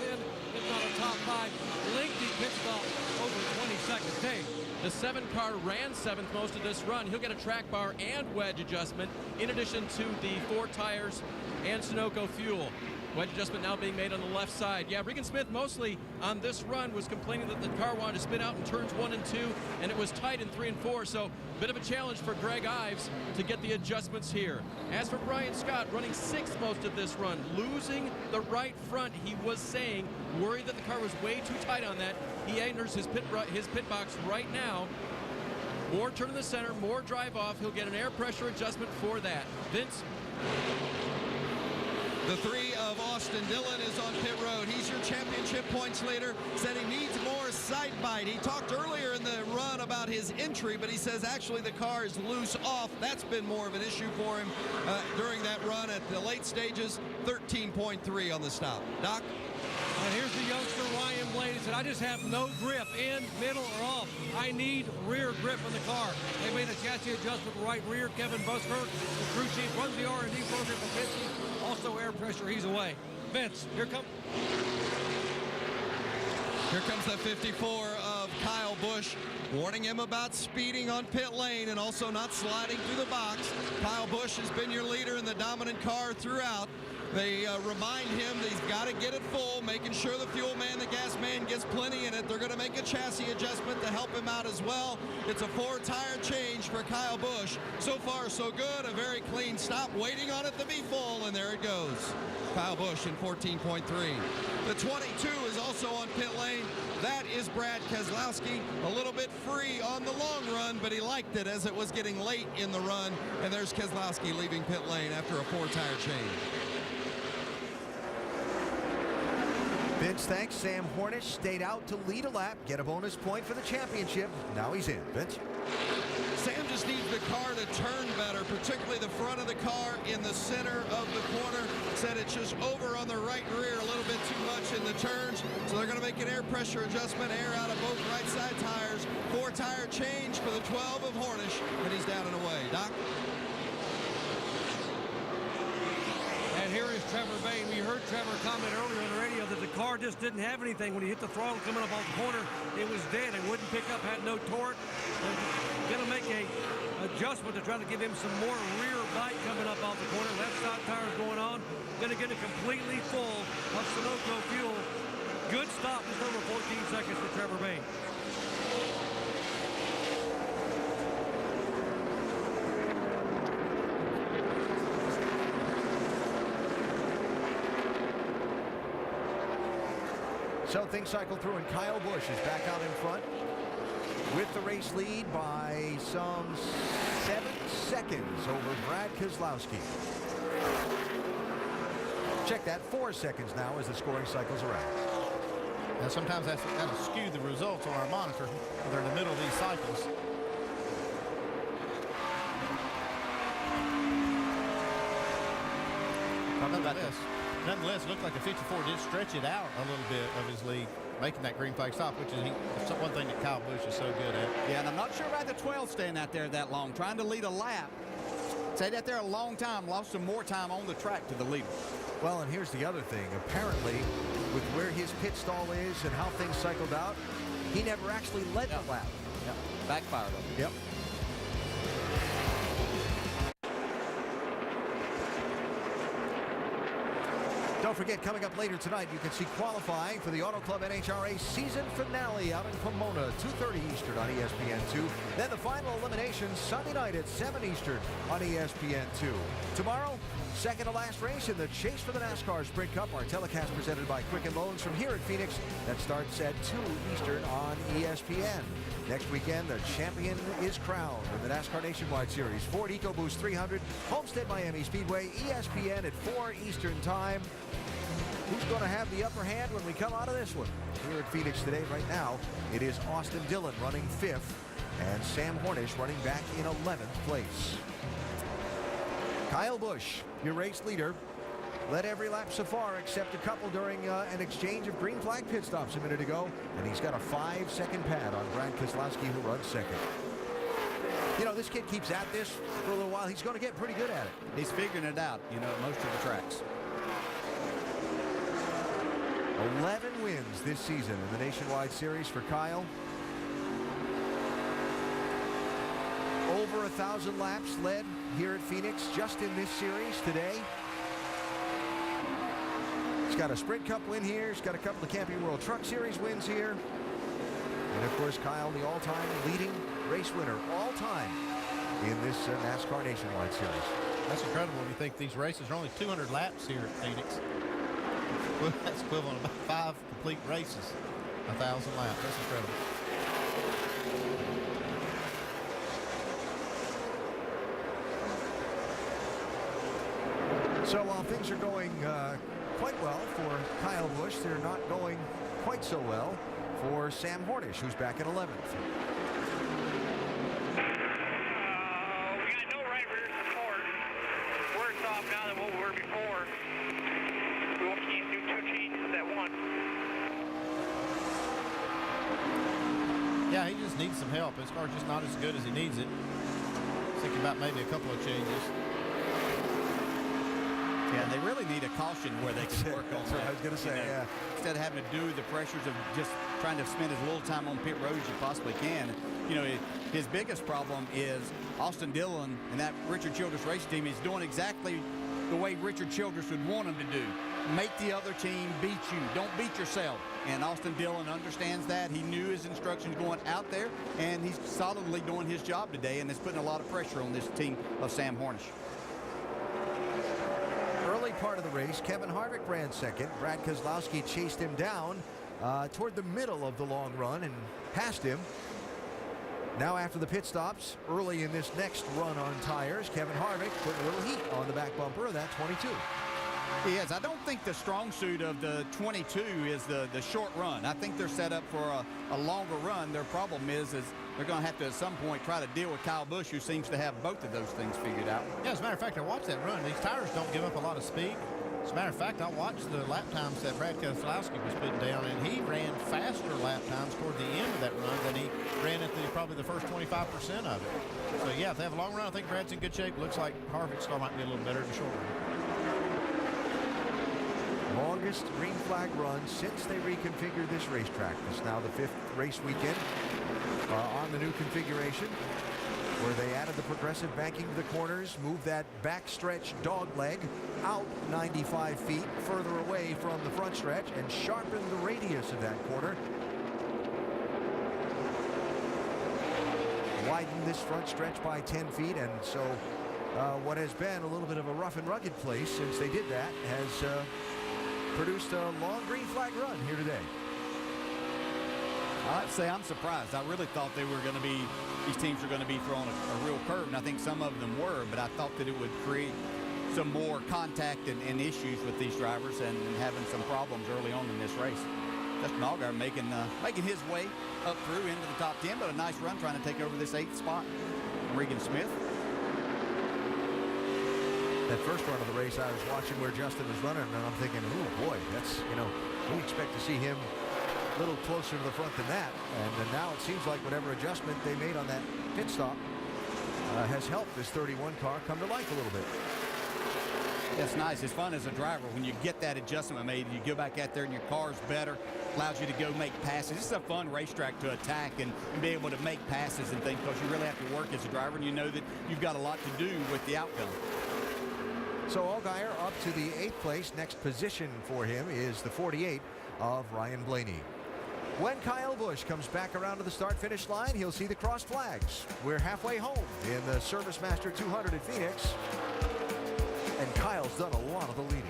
if not a top 5. Lengthy pit stop, over 20 seconds. Dave. The 7 car ran 7th most of this run. He'll get a track bar and wedge adjustment in addition to the 4 tires and Sunoco fuel. Wedge adjustment now being made on the left side. Yeah, Regan Smith mostly on this run was complaining that the car wanted to spin out in turns 1 and 2, and it was tight in 3 and 4, so a bit of a challenge for Greg Ives to get the adjustments here. As for Brian Scott, running 6th most of this run, losing the right front, he was saying, worried that the car was way too tight on that. He enters his pit box right now. More turn in the center, more drive off. He'll get an air pressure adjustment for that. Vince? The 3 of Austin Dillon is on pit road. He's your championship points leader. Said he needs more side bite. He talked earlier in the run about his entry, but he says actually the car is loose off. That's been more of an issue for him during that run at the late stages. 13.3 on the stop. Doc? And here's the youngster Ryan Blaney. He said, I just have no grip, in, middle, or off. I need rear grip in the car. They made a chassis adjustment right rear. Kevin Buskirk, the crew chief, runs the R&D program for Penske. Also air pressure, he's away. Vince, here comes the 54 of Kyle Busch, warning him about speeding on pit lane and also not sliding through the box. Kyle Busch has been your leader in the dominant car throughout. They remind him that he's got to get it full, making sure the fuel man, the gas man gets plenty in it. They're going to make a chassis adjustment to help him out as well. It's a 4-tire change for Kyle Busch. So far, so good. A very clean stop, waiting on it to be full, and there it goes. Kyle Busch in 14.3. The 22 is also on pit lane. That is Brad Keselowski, a little bit free on the long run, but he liked it as it was getting late in the run. And there's Keselowski leaving pit lane after a 4-tire change. Vince, thanks. Sam Hornish stayed out to lead a lap, get a bonus point for the championship. Now he's in. Vince? Sam just needs the car to turn better, particularly the front of the car in the center of the corner. Said it's just over on the right rear a little bit too much in the turns, so they're going to make an air pressure adjustment, air out of both right side tires. 4-tire change for the 12 of Hornish, and he's down and away. Doc? And here is Trevor Bayne. We heard Trevor comment earlier on the radio that the car just didn't have anything. When he hit the throttle coming up off the corner, it was dead. It wouldn't pick up, had no torque. They're going to make a adjustment to try to give him some more rear bite coming up off the corner. Left side tires going on. Going to get it completely full of Sunoco fuel. Good stop, just over 14 seconds for Trevor Bayne. So things cycle through, and Kyle Busch is back out in front with the race lead by some 7 seconds over Brad Keselowski. Check that, 4 seconds now as the scoring cycles around. Now sometimes that's kind of skew the results on our monitor when they're in the middle of these cycles. Nonetheless, it looked like the 54 did stretch it out a little bit of his lead, making that green flag stop, which is one thing that Kyle Busch is so good at. Yeah, and I'm not sure about the 12 staying out there that long, trying to lead a lap. Stayed out there a long time, lost some more time on the track to the leader. Well, and here's the other thing. Apparently, with where his pit stall is and how things cycled out, he never actually led the lap. Yeah, backfired on him. Yep. Don't forget, coming up later tonight, you can see qualifying for the Auto Club NHRA season finale out in Pomona, 2:30 Eastern on ESPN2. Then the final elimination Sunday night at 7 Eastern on ESPN2. Tomorrow, second to last race in the chase for the NASCAR Sprint Cup. Our telecast presented by Quicken Loans from here at Phoenix. That starts at 2 Eastern on ESPN. Next weekend, the champion is crowned in the NASCAR Nationwide Series. Ford EcoBoost 300, Homestead Miami Speedway, ESPN at 4 Eastern time. Who's going to have the upper hand when we come out of this one? Here at Phoenix today, right now, it is Austin Dillon running 5th and Sam Hornish running back in 11th place. Kyle Busch, your race leader, led every lap so far except a couple during an exchange of green flag pit stops a minute ago, and he's got a 5-second pad on Brad Keselowski, who runs second. You know, this kid keeps at this for a little while. He's going to get pretty good at it. He's figuring it out, you know, at most of the tracks. 11 wins this season in the Nationwide Series for Kyle. Over 1,000 laps led here at Phoenix just in this series today. He's got a Sprint Cup win here. He's got a couple of Camping World Truck Series wins here. And of course, Kyle, the all-time leading race winner, all-time in this NASCAR Nationwide Series. That's incredible when you think these races are only 200 laps here at Phoenix. That's equivalent to about 5 complete races, 1,000 laps. That's incredible. So while things are going quite well for Kyle Busch, they're not going quite so well for Sam Hornish, who's back in 11th. We got no right rear support. We're soft now than what we were before. We won't need to do 2 changes at once. Yeah, he just needs some help. His car's just not as good as he needs it. Thinking about maybe a couple of changes. Yeah, they really need a caution where they can work on That's what I was going to say, yeah. Instead of having to do the pressures of just trying to spend as little time on pit road as you possibly can. You know, his biggest problem is Austin Dillon and that Richard Childress race team is doing exactly the way Richard Childress would want them to do. Make the other team beat you. Don't beat yourself. And Austin Dillon understands that. He knew his instructions going out there, and he's solidly doing his job today, and it's putting a lot of pressure on this team of Sam Hornish. Early part of the race, Kevin Harvick ran second. Brad Keselowski chased him down toward the middle of the long run and passed him. Now after the pit stops, early in this next run on tires, Kevin Harvick putting a little heat on the back bumper of that 22. Yes, I don't think the strong suit of the 22 is the short run. I think they're set up for a longer run. Their problem is they're going to have to at some point try to deal with Kyle Busch, who seems to have both of those things figured out. Yeah, as a matter of fact, I watched that run. These tires don't give up a lot of speed. As a matter of fact, I watched the lap times that Brad Keselowski was putting down, and he ran faster lap times toward the end of that run than he ran at probably the first 25% of it. So, yeah, if they have a long run, I think Brad's in good shape. Looks like Harvick's car might be a little better in the short run. Longest green flag run since they reconfigured this racetrack. It's now the 5th race weekend on the new configuration, where they added the progressive banking to the corners, moved that backstretch dog leg out 95 feet further away from the front stretch, and sharpened the radius of that corner. Widened this front stretch by 10 feet, and so what has been a little bit of a rough and rugged place since they did that has produced a long green flag run here today. I'd say I'm surprised. I really thought these teams were going to be throwing a real curve, and I think some of them were, but I thought that it would create some more contact and issues with these drivers and having some problems early on in this race. Justin Allgaier making his way up through into the top 10, but a nice run trying to take over this 8th spot. Regan Smith. That first run of the race, I was watching where Justin was running, and I'm thinking, oh boy, that's, we expect to see him a little closer to the front than that. And then now it seems like whatever adjustment they made on that pit stop has helped this 31 car come to life a little bit. It's nice. It's fun as a driver when you get that adjustment made. You go back out there and your car's better, allows you to go make passes. This is a fun racetrack to attack and be able to make passes and things, because you really have to work as a driver, and you know that you've got a lot to do with the outcome. So Allgaier up to the 8th place. Next position for him is the 48 of Ryan Blaney. When Kyle Busch comes back around to the start-finish line, he'll see the cross flags. We're halfway home in the ServiceMaster 200 at Phoenix. And Kyle's done a lot of the leading.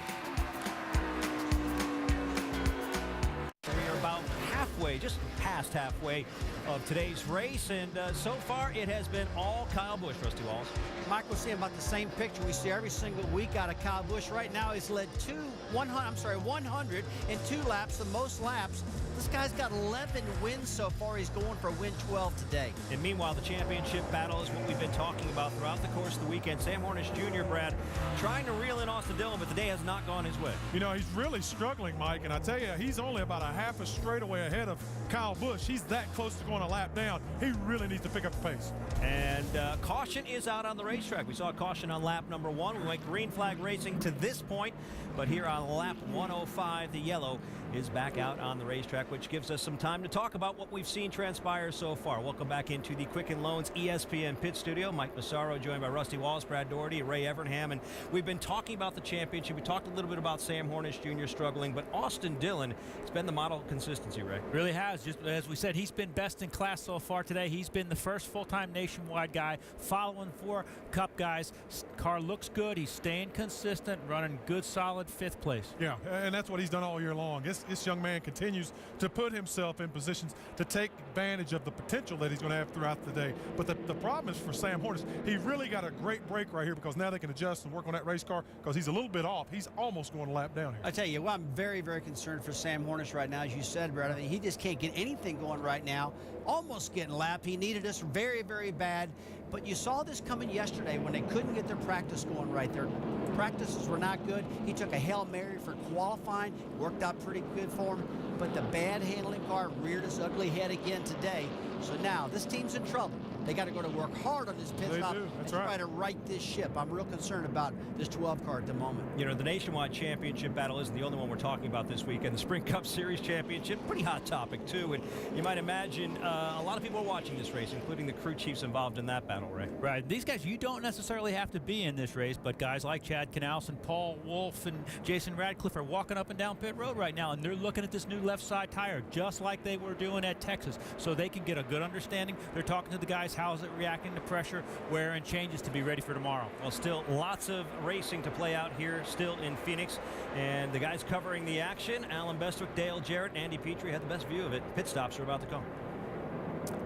We are about halfway, just past halfway of today's race, and so far it has been all Kyle Busch, Rusty Walls. Mike, we're seeing about the same picture we see every single week out of Kyle Busch. Right now he's led 102 laps, the most laps. This guy's got 11 wins so far. He's going for win 12 today. And meanwhile, the championship battle is what we've been talking about throughout the course of the weekend. Sam Hornish Jr., Brad, trying to reel in Austin Dillon, but the day has not gone his way. You know, he's really struggling, Mike, and I tell you, he's only about a half a straightaway ahead of Kyle Busch. He's that close to going a lap down. He really needs to pick up the pace. And caution is out on the racetrack. We saw a caution on lap number 1. We went green flag racing to this point, but here on lap 105, the yellow is back out on the racetrack, which gives us some time to talk about what we've seen transpire so far. Welcome back into the Quicken Loans ESPN pit studio. Mike Massaro joined by Rusty Wallace, Brad Doherty, Ray Evernham, and we've been talking about the championship. We talked a little bit about Sam Hornish Jr. struggling, but Austin Dillon has been the model of consistency, Ray. Really has. Just as we said, he's been best in class so far today. He's been the first full-time nationwide guy, following 4 Cup guys. Car looks good. He's staying consistent, running good, solid 5th place. Yeah, and that's what he's done all year long. This young man continues to put himself in positions to take advantage of the potential that he's going to have throughout the day. But the problem is for Sam Hornish, he really got a great break right here, because now they can adjust and work on that race car, because he's a little bit off. He's almost going a lap down here. I tell you, well, I'm very, very concerned for Sam Hornish right now, as you said, Brad. I mean, he just can't get anything going right now. Almost getting lapped. He needed us very, very bad. But you saw this coming yesterday when they couldn't get their practice going right. Their practices were not good. He took a Hail Mary for qualifying. Worked out pretty good for him. But the bad handling car reared its ugly head again today. So now this team's in trouble. They got to go to work hard on this pit stop and try to right this ship. I'm real concerned about this 12 car at the moment. You know, the Nationwide Championship battle isn't the only one we're talking about this weekend. The Sprint Cup Series Championship, pretty hot topic too. And you might imagine a lot of people are watching this race, including the crew chiefs involved in that battle, Ray. Right. These guys, you don't necessarily have to be in this race, but guys like Chad Knaus and Paul Wolf and Jason Radcliffe are walking up and down pit road right now, and they're looking at this new left side tire just like they were doing at Texas, so they can get a good understanding. They're talking to the guys, how's it reacting to pressure, wear, and changes to be ready for tomorrow. Well, still lots of racing to play out here still in Phoenix, and the guys covering the action, Alan Bestwick, Dale Jarrett, and Andy Petrie had the best view of it. Pit stops are about to come.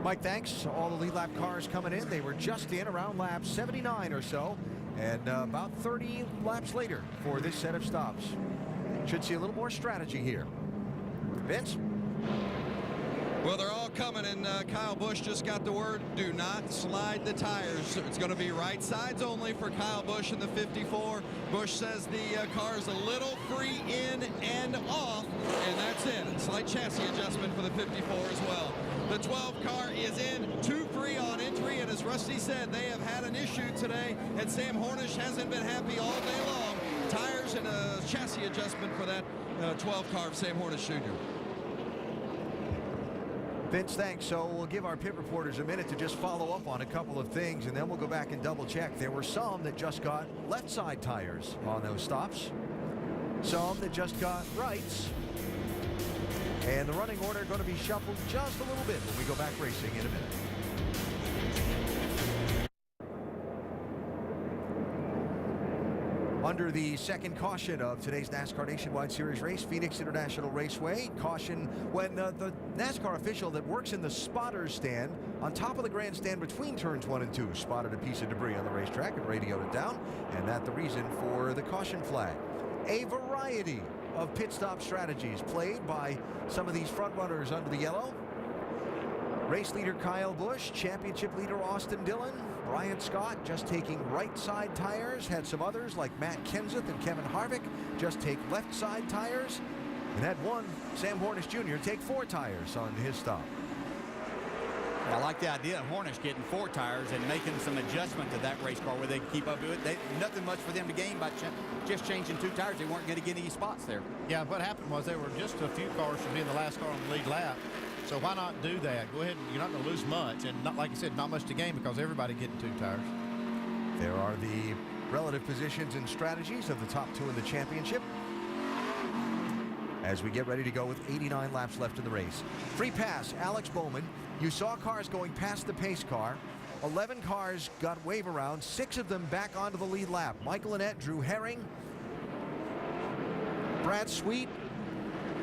Mike, thanks. All the lead lap cars coming in. They were just in around lap 79 or so, and about 30 laps later for this set of stops. Should see a little more strategy here. Vince? Well, they're all coming, and Kyle Busch just got the word, do not slide the tires. It's going to be right sides only for Kyle Busch in the 54. Busch says the car is a little free in and off, and that's it. Slight chassis adjustment for the 54 as well. The 12 car is in, 2 free on entry, and as Rusty said, they have had an issue today, and Sam Hornish hasn't been happy all day long. Tires and a chassis adjustment for that 12 car of Sam Hornish Jr. Vince, thanks. So we'll give our pit reporters a minute to just follow up on a couple of things, and then we'll go back and double check. There were some that just got left side tires on those stops, some that just got rights, and the running order going to be shuffled just a little bit when we go back racing in a minute. Under the second caution of today's NASCAR Nationwide Series race, Phoenix International Raceway, caution when the NASCAR official that works in the spotters stand on top of the grandstand between turns 1 and 2 spotted a piece of debris on the racetrack and radioed it down, and that's the reason for the caution flag. A variety of pit stop strategies played by some of these front runners under the yellow. Race leader Kyle Busch, championship leader Austin Dillon, Brian Scott just taking right side tires, had some others like Matt Kenseth and Kevin Harvick just take left side tires, and had one, Sam Hornish Jr., take 4 tires on his stop. I like the idea of Hornish getting 4 tires and making some adjustment to that race car where they can keep up with it. Nothing much for them to gain by just changing 2 tires. They weren't going to get any spots there. Yeah, what happened was they were just a few cars from being the last car on the lead lap. So why not do that? Go ahead, you're not going to lose much, and not, like you said, not much to gain because everybody getting 2 tires. There are the relative positions and strategies of the top 2 in the championship as we get ready to go with 89 laps left in the race. Free pass, Alex Bowman. You saw cars going past the pace car. 11 cars got wave around, 6 of them back onto the lead lap. Michael Annett, Drew Herring, Brad Sweet,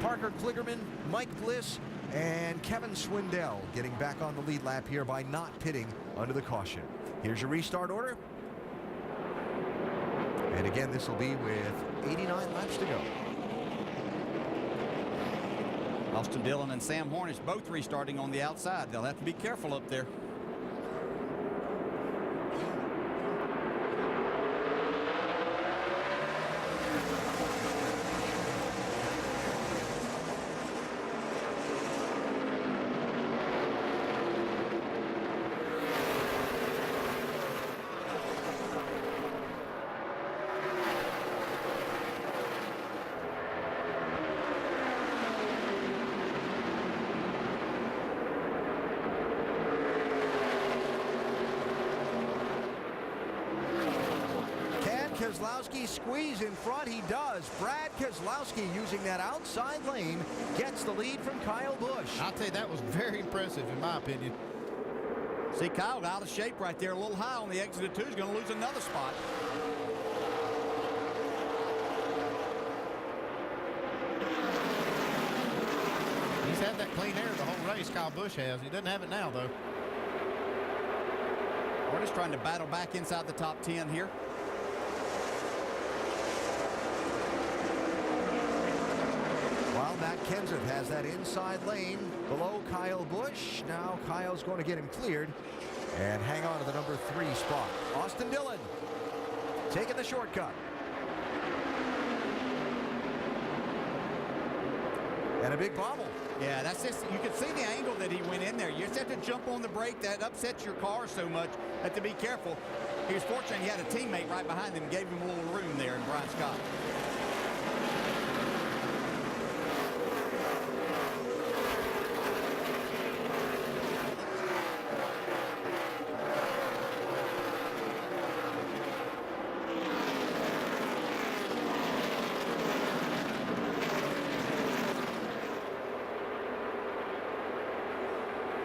Parker Kligerman, Mike Bliss, and Kevin Swindell getting back on the lead lap here by not pitting under the caution. Here's your restart order. And again, this will be with 89 laps to go. Austin Dillon and Sam Hornish both restarting on the outside. They'll have to be careful up there. Keselowski squeeze in front. He does. Brad Keselowski, using that outside lane, gets the lead from Kyle Busch. I'll tell you, that was very impressive in my opinion. See, Kyle out of shape right there, a little high on the exit of 2. He's going to lose another spot. He's had that clean air the whole race, Kyle Busch has. He doesn't have it now, though. We're just trying to battle back inside the top 10 here. While Matt Kenseth has that inside lane below Kyle Busch. Now Kyle's going to get him cleared and hang on to the number 3 spot. Austin Dillon taking the shortcut. And a big bobble. Yeah, that's just, you can see the angle that he went in there. You just have to jump on the brake. That upsets your car so much. Have to be careful. He was fortunate he had a teammate right behind him and gave him a little room there in Brian Scott.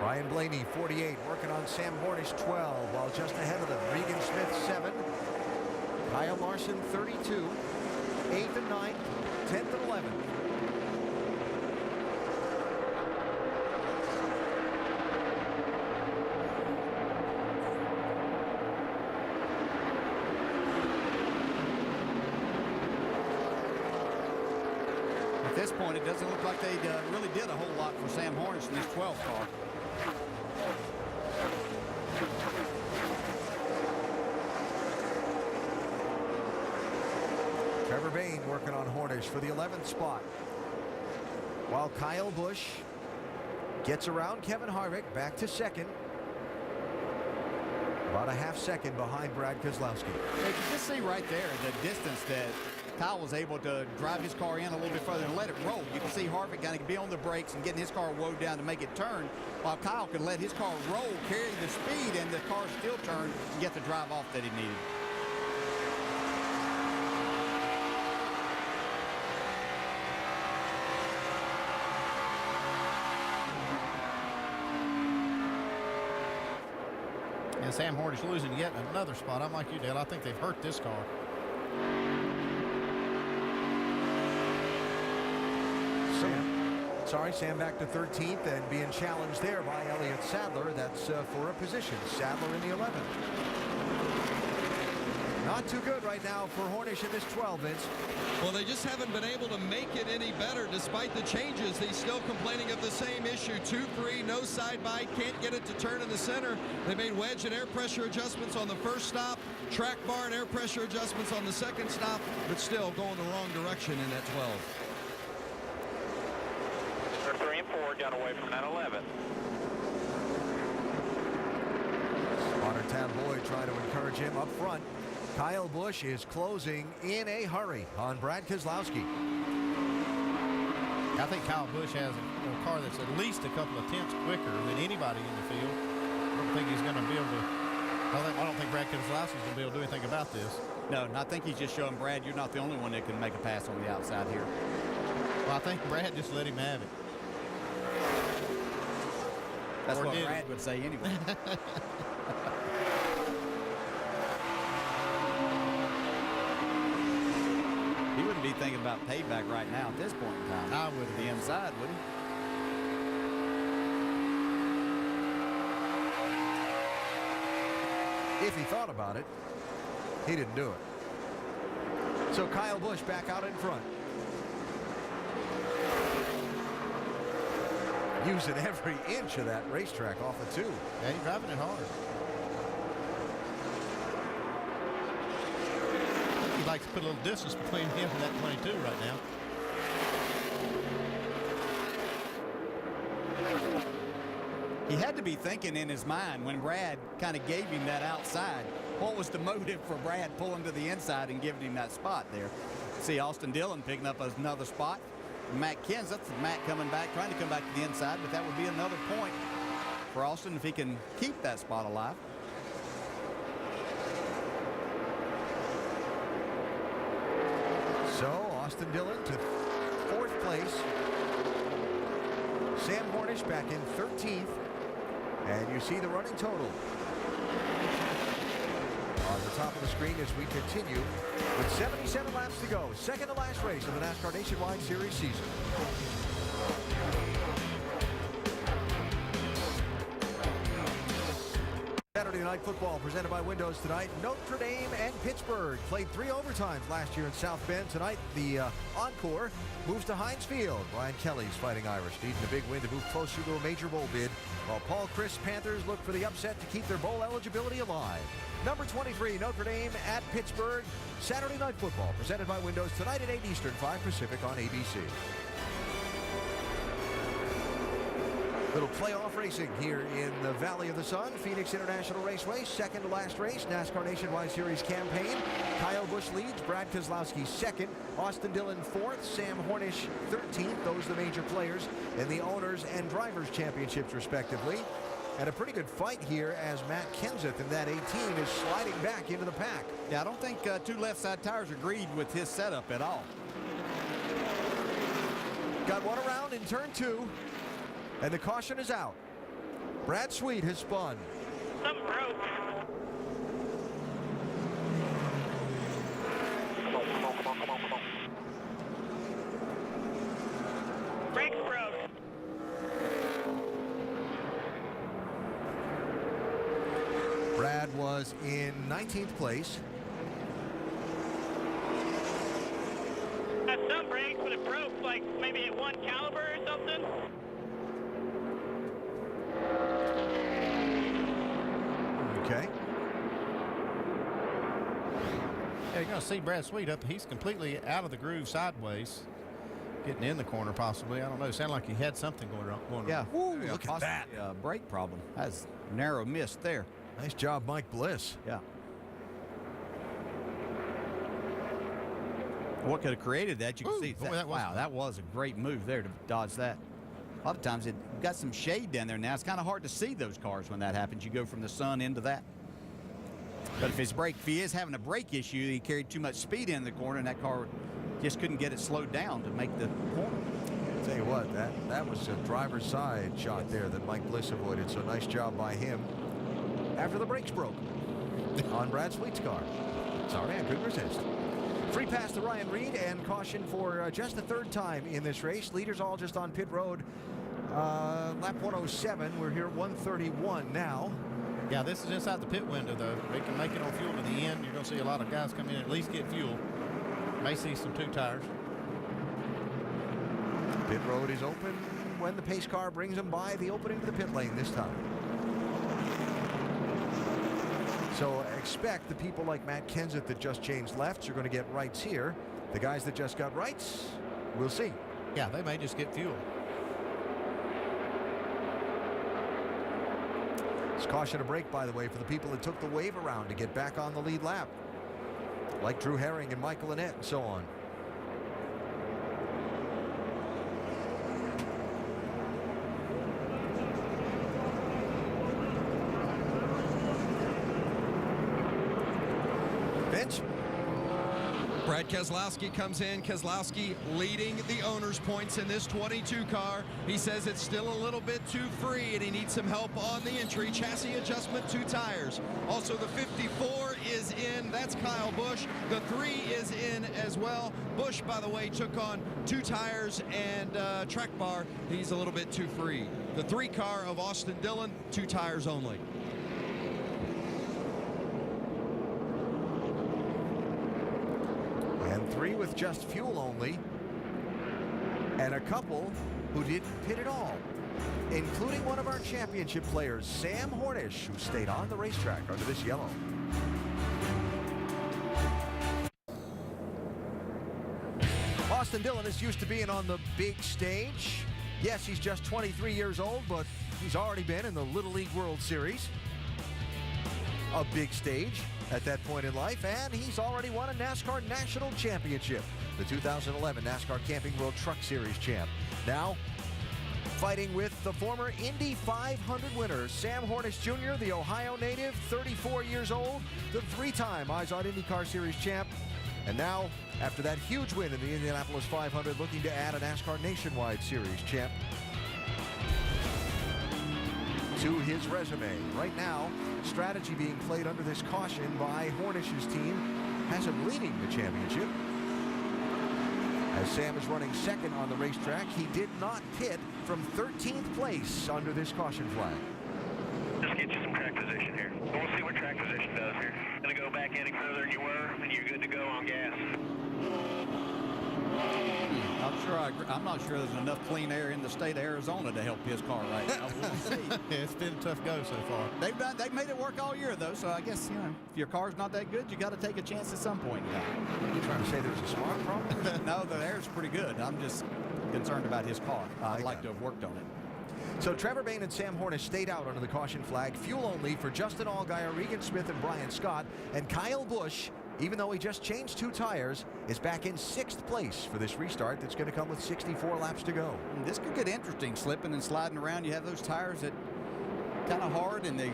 Ryan Blaney, 48, working on Sam Hornish, 12, while just ahead of them, Regan Smith, 7. Kyle Larson, 32. 8th and 9th, 10th and 11th. At this point, it doesn't look like they really did a whole lot for Sam Hornish in this 12th car. Trevor Bayne working on Hornish for the 11th spot. While Kyle Busch gets around Kevin Harvick back to 2nd. About a half second behind Brad Keselowski. You can just see right there the distance that Kyle was able to drive his car in a little bit further and let it roll. You can see Harvick got to be on the brakes and getting his car woed down to make it turn, while Kyle could let his car roll, carry the speed, and the car still turn and get the drive off that he needed. And Sam Hornish losing yet another spot. I'm like you, Dale. I think they've hurt this car. Sam back to 13th and being challenged there by Elliott Sadler. That's for a position. Sadler in the 11th. Not too good right now for Hornish in this 12, Vince. Well, they just haven't been able to make it any better despite the changes. He's still complaining of the same issue. 2-3, no side bite, can't get it to turn in the center. They made wedge and air pressure adjustments on the first stop, track bar and air pressure adjustments on the second stop, but still going the wrong direction in that 12. 3 and 4 got away from that 11. Spotter Tad Boyd trying to encourage him up front. Kyle Busch is closing in a hurry on Brad Keselowski. I think Kyle Busch has a car that's at least a couple of tenths quicker than anybody in the field. I don't think he's going to be able to I don't think Brad Keselowski's going to be able to do anything about this. No, I think he's just showing Brad you're not the only one that can make a pass on the outside here. Well, I think Brad just let him have it. That's what Brad would say anyway. He wouldn't be thinking about payback right now at this point in time. I wouldn't. The inside, would he? If he thought about it, he didn't do it. So Kyle Busch back out in front. Using every inch of that racetrack off the 2. Yeah, he's driving it hard. He'd like to put a little distance between him and that 22 right now. He had to be thinking in his mind when Brad kind of gave him that outside. What was the motive for Brad pulling to the inside and giving him that spot there? See Austin Dillon picking up another spot. Matt Kenseth, Matt coming back, trying to come back to the inside, but that would be another point for Austin if he can keep that spot alive. So Austin Dillon to 4th place. Sam Hornish back in 13th. And you see the running total on the top of the screen as we continue with 77 laps to go. Second to last race of the NASCAR Nationwide Series season. Saturday Night Football presented by Windows tonight. Notre Dame and Pittsburgh played 3 overtimes last year in South Bend. Tonight, the encore moves to Heinz Field. Ryan Kelly's Fighting Irish needing a big win to move closer to a major bowl bid, while Paul Chris Panthers look for the upset to keep their bowl eligibility alive. Number 23, Notre Dame at Pittsburgh. Saturday Night Football presented by Windows tonight at 8 Eastern, 5 Pacific on ABC. Little playoff racing here in the Valley of the Sun. Phoenix International Raceway, second to last race. NASCAR Nationwide Series campaign. Kyle Busch leads. Brad Keselowski second. Austin Dillon 4th. Sam Hornish 13th. Those are the major players in the Owners and Drivers Championships, respectively. And a pretty good fight here as Matt Kenseth in that 18 is sliding back into the pack. Yeah, I don't think 2 left side tires agreed with his setup at all. Got one around in turn 2. And the caution is out. Brad Sweet has spun. Something broke. Come on. Brakes broke. Brad was in 19th place. Had some brakes, but it broke like maybe at 1 caliber or something. Okay. Yeah, you're going to see Brad Sweet up. He's completely out of the groove sideways. Getting in the corner possibly. I don't know. Sounded like he had something going on. Yeah. Ooh, look at that. Brake problem. That's narrow miss there. Nice job, Mike Bliss. Yeah. What could have created that? You can see. That was a great move there to dodge that. A lot of times it got some shade down there now. It's kind of hard to see those cars when that happens. You go from the sun into that. But if he is having a brake issue, he carried too much speed in the corner, and that car just couldn't get it slowed down to make the corner. I'll tell you what, that was a driver's side shot there that Mike Bliss avoided. So nice job by him. After the brakes broke on Brad Sweet's car. Sorry, I couldn't resist. Free pass to Ryan Reed and caution for just the 3rd time in this race. Leaders all just on pit road. Lap 107. We're here at 131 now. Yeah, this is inside the pit window, though. They can make it on fuel to the end. You're going to see a lot of guys come in and at least get fuel. May see some 2 tires. Pit road is open when the pace car brings them by the opening to the pit lane this time. So expect the people like Matt Kenseth that just changed lefts are going to get rights here. The guys that just got rights, we'll see. Yeah, they may just get fuel. It's caution a break, by the way, for the people that took the wave around to get back on the lead lap. Like Drew Herring and Michael Annett and so on. Vince? Brad Keselowski comes in. Keselowski leading the owner's points in this 22 car. He says it's still a little bit too free and he needs some help on the entry. Chassis adjustment, 2 tires. Also the 54 is in. That's Kyle Busch. The 3 is in as well. Busch, by the way, took on 2 tires and track bar. He's a little bit too free. The 3 car of Austin Dillon, 2 tires only. And 3 with just fuel only. And a couple who didn't pit at all, including one of our championship players, Sam Hornish, who stayed on the racetrack under this yellow. Austin Dillon is used to being on the big stage. Yes, he's just 23 years old, but he's already been in the Little League World Series. A big stage at that point in life, and he's already won a NASCAR National Championship, the 2011 NASCAR Camping World Truck Series champ. Now, fighting with the former Indy 500 winner, Sam Hornish Jr., the Ohio native, 34 years old, the 3-time Eyes-On IndyCar Series champ. And now, after that huge win in the Indianapolis 500, looking to add a NASCAR Nationwide Series champ to his resume. Right now, strategy being played under this caution by Hornish's team has him leading the championship. As Sam is running second on the racetrack, he did not pit from 13th place under this caution flag. Just get you some track position here. We'll see what track position does here. Gonna go back any further than you were, and you're good to go on gas. I'm not sure there's enough clean air in the state of Arizona to help his car right now. We'll see. It's been a tough go so far. They've made it work all year though, so I guess if your car's not that good, you got to take a chance at some point. Are you trying to say there's a spark problem? No, the air's pretty good. I'm just concerned about his car. I'd like to have worked on it. So Trevor Bayne and Sam Hornish stayed out under the caution flag. Fuel only for Justin Allgaier, Regan Smith, and Brian Scott. And Kyle Busch, even though he just changed 2 tires, is back in 6th place for this restart that's going to come with 64 laps to go. This could get interesting, slipping and sliding around. You have those tires that kind of hard and they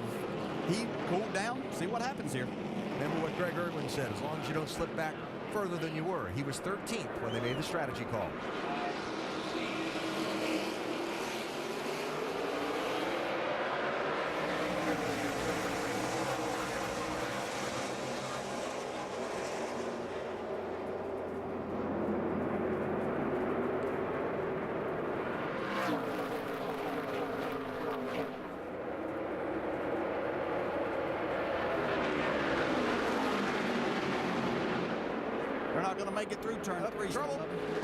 heat, cool down. See what happens here. Remember what Greg Irwin said, as long as you don't slip back further than you were. He was 13th when they made the strategy call. They're not going to make it through turn 3. Trouble.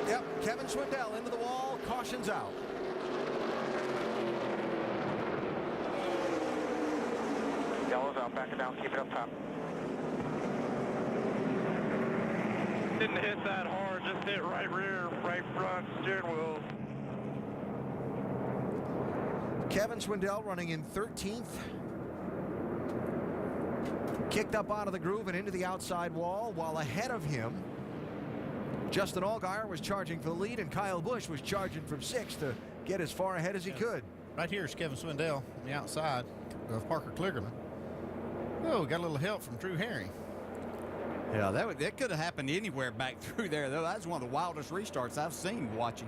Yep, Kevin Swindell into the wall, cautions out. Yellow's out, back it down, keep it up top. Didn't hit that hard, just hit right rear, right front, steering wheel. Kevin Swindell running in 13th. Kicked up out of the groove and into the outside wall, while ahead of him, Justin Allgaier was charging for the lead, and Kyle Busch was charging from 6th to get as far ahead as he could. Right here is Kevin Swindell on the outside of Parker Kligerman. Oh, got a little help from Drew Herring. Yeah, that could have happened anywhere back through there, though. That's one of the wildest restarts I've seen watching.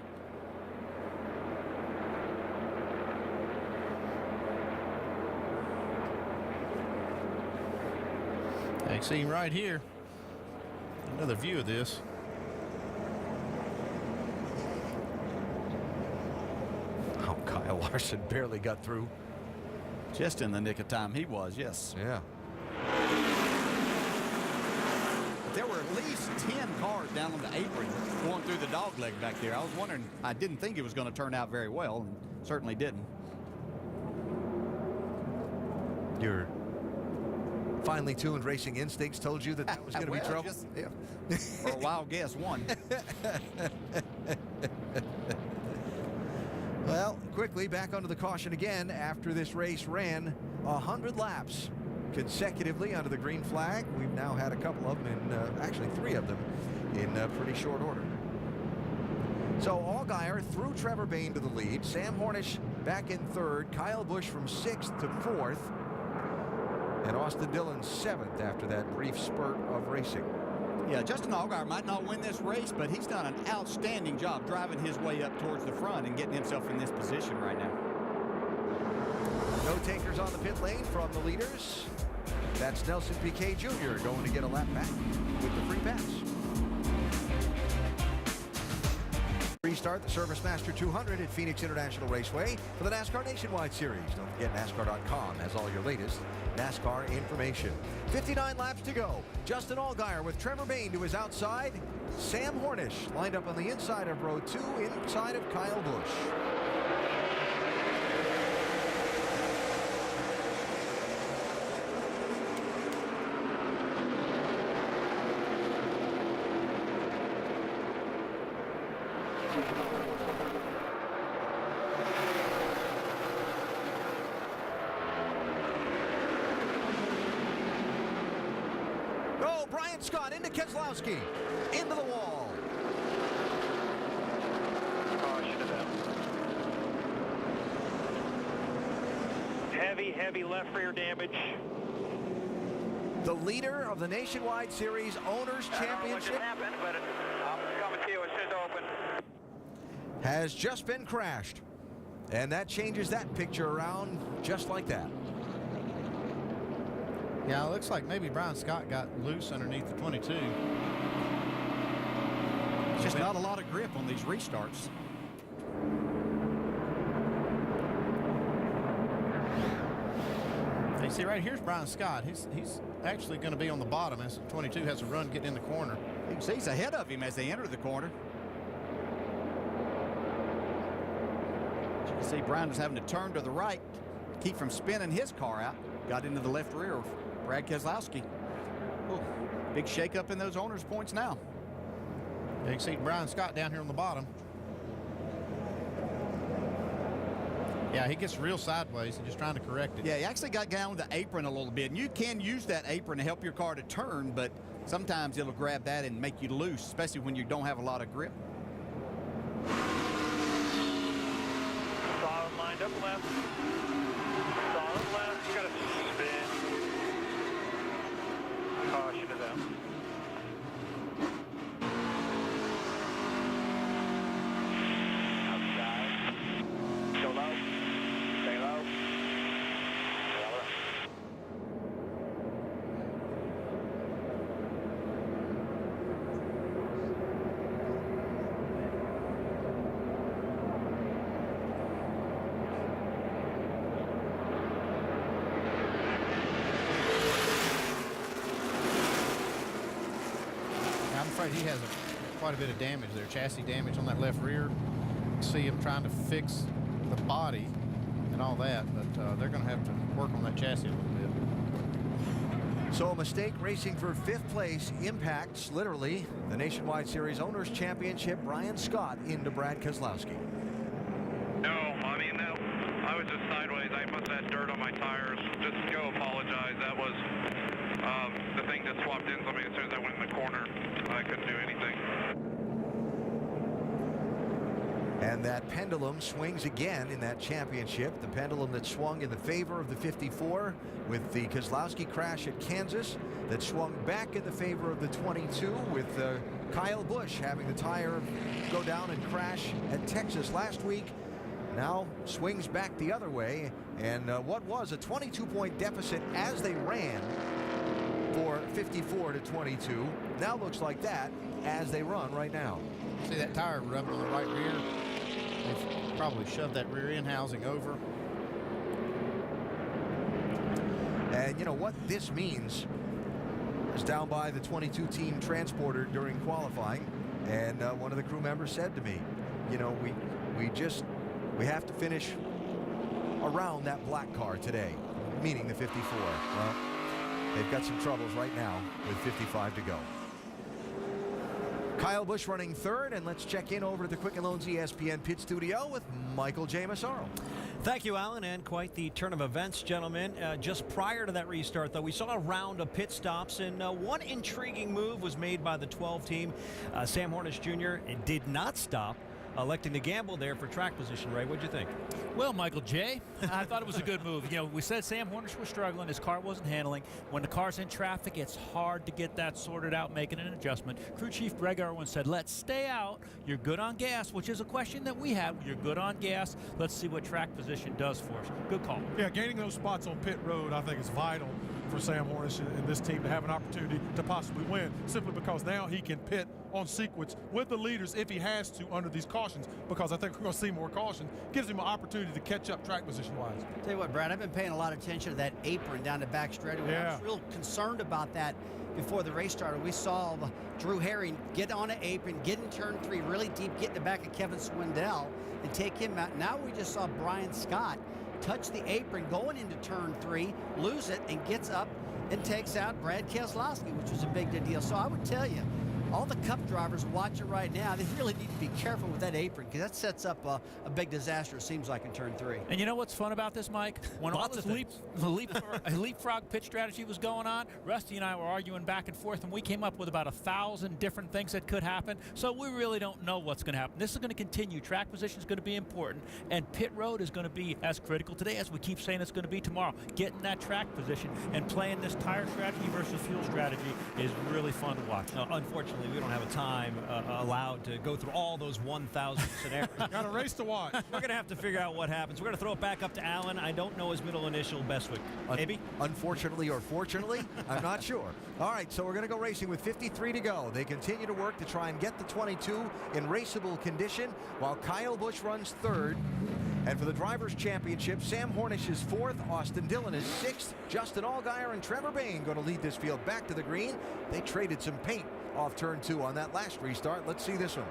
You see him right here. Another view of this. Oh, Kyle Larson barely got through. Just in the nick of time he was, yes. Yeah. But there were at least 10 cars down on the apron going through the dog leg back there. I was wondering, I didn't think it was going to turn out very well, and certainly didn't. Your finely tuned racing instincts told you that that was going to be trouble? For a wild guess, one. Well, quickly back onto the caution again after this race ran 100 laps consecutively under the green flag. We've now had a couple of them, in actually 3 of them, in pretty short order. So Allgaier threw Trevor Bayne to the lead. Sam Hornish back in 3rd. Kyle Busch from 6th to 4th. And Austin Dillon 7th after that brief spurt of racing. Yeah, Justin Allgaier might not win this race, but he's done an outstanding job driving his way up towards the front and getting himself in this position right now. No takers on the pit lane from the leaders. That's Nelson Piquet Jr. going to get a lap back with the free pass. Restart the ServiceMaster 200 at Phoenix International Raceway for the NASCAR Nationwide Series. Don't forget NASCAR.com has all your latest NASCAR information. 59 laps to go. Justin Allgaier with Trevor Bayne to his outside. Sam Hornish lined up on the inside of row 2, inside of Kyle Busch. Oh, Brian Scott into Keselowski, into the wall. Heavy left rear damage. The leader of the Nationwide Series Owners Championship. I don't know what just happened, but I'm coming to you as soon as I open. Has just been crashed. And that changes that picture around just like that. Yeah, it looks like maybe Brian Scott got loose underneath the 22. Just not a lot of grip on these restarts. You see right here's Brian Scott. He's actually going to be on the bottom as 22 has a run getting in the corner. You can see he's ahead of him as they enter the corner. As you can see, Brian was having to turn to the right, keep from spinning his car out. Got into the left rear of Brad Keselowski. Ooh, big shakeup in those owners' points now. You can see Brian Scott down here on the bottom. Yeah, he gets real sideways and just trying to correct it. Yeah, he actually got down with the apron a little bit. And you can use that apron to help your car to turn, but sometimes it'll grab that and make you loose, especially when you don't have a lot of grip. Solid lined up left. Solid left. You got to spin. Caution to them. Outside. Go low. Stay low. I'm afraid he has quite a bit of damage there, chassis damage on that left rear. You see him trying to fix the body and all that, but they're going to have to work on that chassis a little bit. So a mistake racing for 5th place impacts literally the Nationwide Series Owners Championship. Brian Scott into Brad Keselowski. No, I mean, I was just sideways. I must have had dirt on my tires. Just go apologize. That was the thing that swapped in something as soon as I went in the corner. I couldn't do anything. And that pendulum swings again in that championship. The pendulum that swung in the favor of the 54 with the Keselowski crash at Kansas, that swung back in the favor of the 22 with Kyle Busch having the tire go down and crash at Texas last week. Now swings back the other way, and what was a 22-point deficit as they ran for 54 to 22 now looks like that as they run right now. See that tire rubbing on the right rear? They've probably shoved that rear end housing over. And you know what this means is down by the 22 team transporter during qualifying, and one of the crew members said to me, you know, we have to finish around that black car today, meaning the 54. Well, they've got some troubles right now with 55 to go. Kyle Busch running 3rd, and let's check in over to the Quicken Loans ESPN pit studio with Michael J. Massaro. Thank you, Alan, and quite the turn of events, gentlemen. Just prior to that restart, though, we saw a round of pit stops, and one intriguing move was made by the 12 team. Sam Hornish Jr. did not stop electing to gamble there for track position. Ray, what'd you think? Well, Michael J., I thought it was a good move. You know, we said Sam Hornish was struggling. His car wasn't handling. When the car's in traffic, it's hard to get that sorted out, making an adjustment. Crew Chief Greg Irwin said, let's stay out. You're good on gas, which is a question that we have. You're good on gas. Let's see what track position does for us. Good call. Yeah, gaining those spots on pit road, I think, is vital for Sam Hornish and this team to have an opportunity to possibly win, simply because now he can pit on sequence with the leaders if he has to under these cautions, because I think we're going to see more caution. Gives him an opportunity to catch up track position-wise. Tell you what, Brad, I've been paying a lot of attention to that apron down the back straightaway. Yeah. I was real concerned about that before the race started. We saw Drew Herring get on an apron, get in turn 3 really deep, get in the back of Kevin Swindell and take him out. Now we just saw Brian Scott touch the apron going into turn 3, lose it, and gets up and takes out Brad Keselowski, which was a big deal. So I would tell you, all the Cup drivers watching right now, they really need to be careful with that apron, because that sets up a big disaster, it seems like, in turn 3. And you know what's fun about this, Mike? When all this leapfrog pit strategy was going on, Rusty and I were arguing back and forth, and we came up with about 1,000 different things that could happen. So we really don't know what's going to happen. This is going to continue. Track position is going to be important, and pit road is going to be as critical today as we keep saying it's going to be tomorrow. Getting that track position and playing this tire strategy versus fuel strategy is really fun to watch. Now, unfortunately, we don't have a time allowed to go through all those 1,000 scenarios. Got a race to watch. We're going to have to figure out what happens. We're going to throw it back up to Alan. I don't know his middle initial, Bestwick. Maybe? Unfortunately or fortunately, I'm not sure. All right, so we're going to go racing with 53 to go. They continue to work to try and get the 22 in raceable condition, while Kyle Busch runs 3rd. And for the Drivers' Championship, Sam Hornish is 4th, Austin Dillon is 6th, Justin Allgaier and Trevor Bayne going to lead this field back to the green. They traded some paint off turn 2 on that last restart. Let's see this one.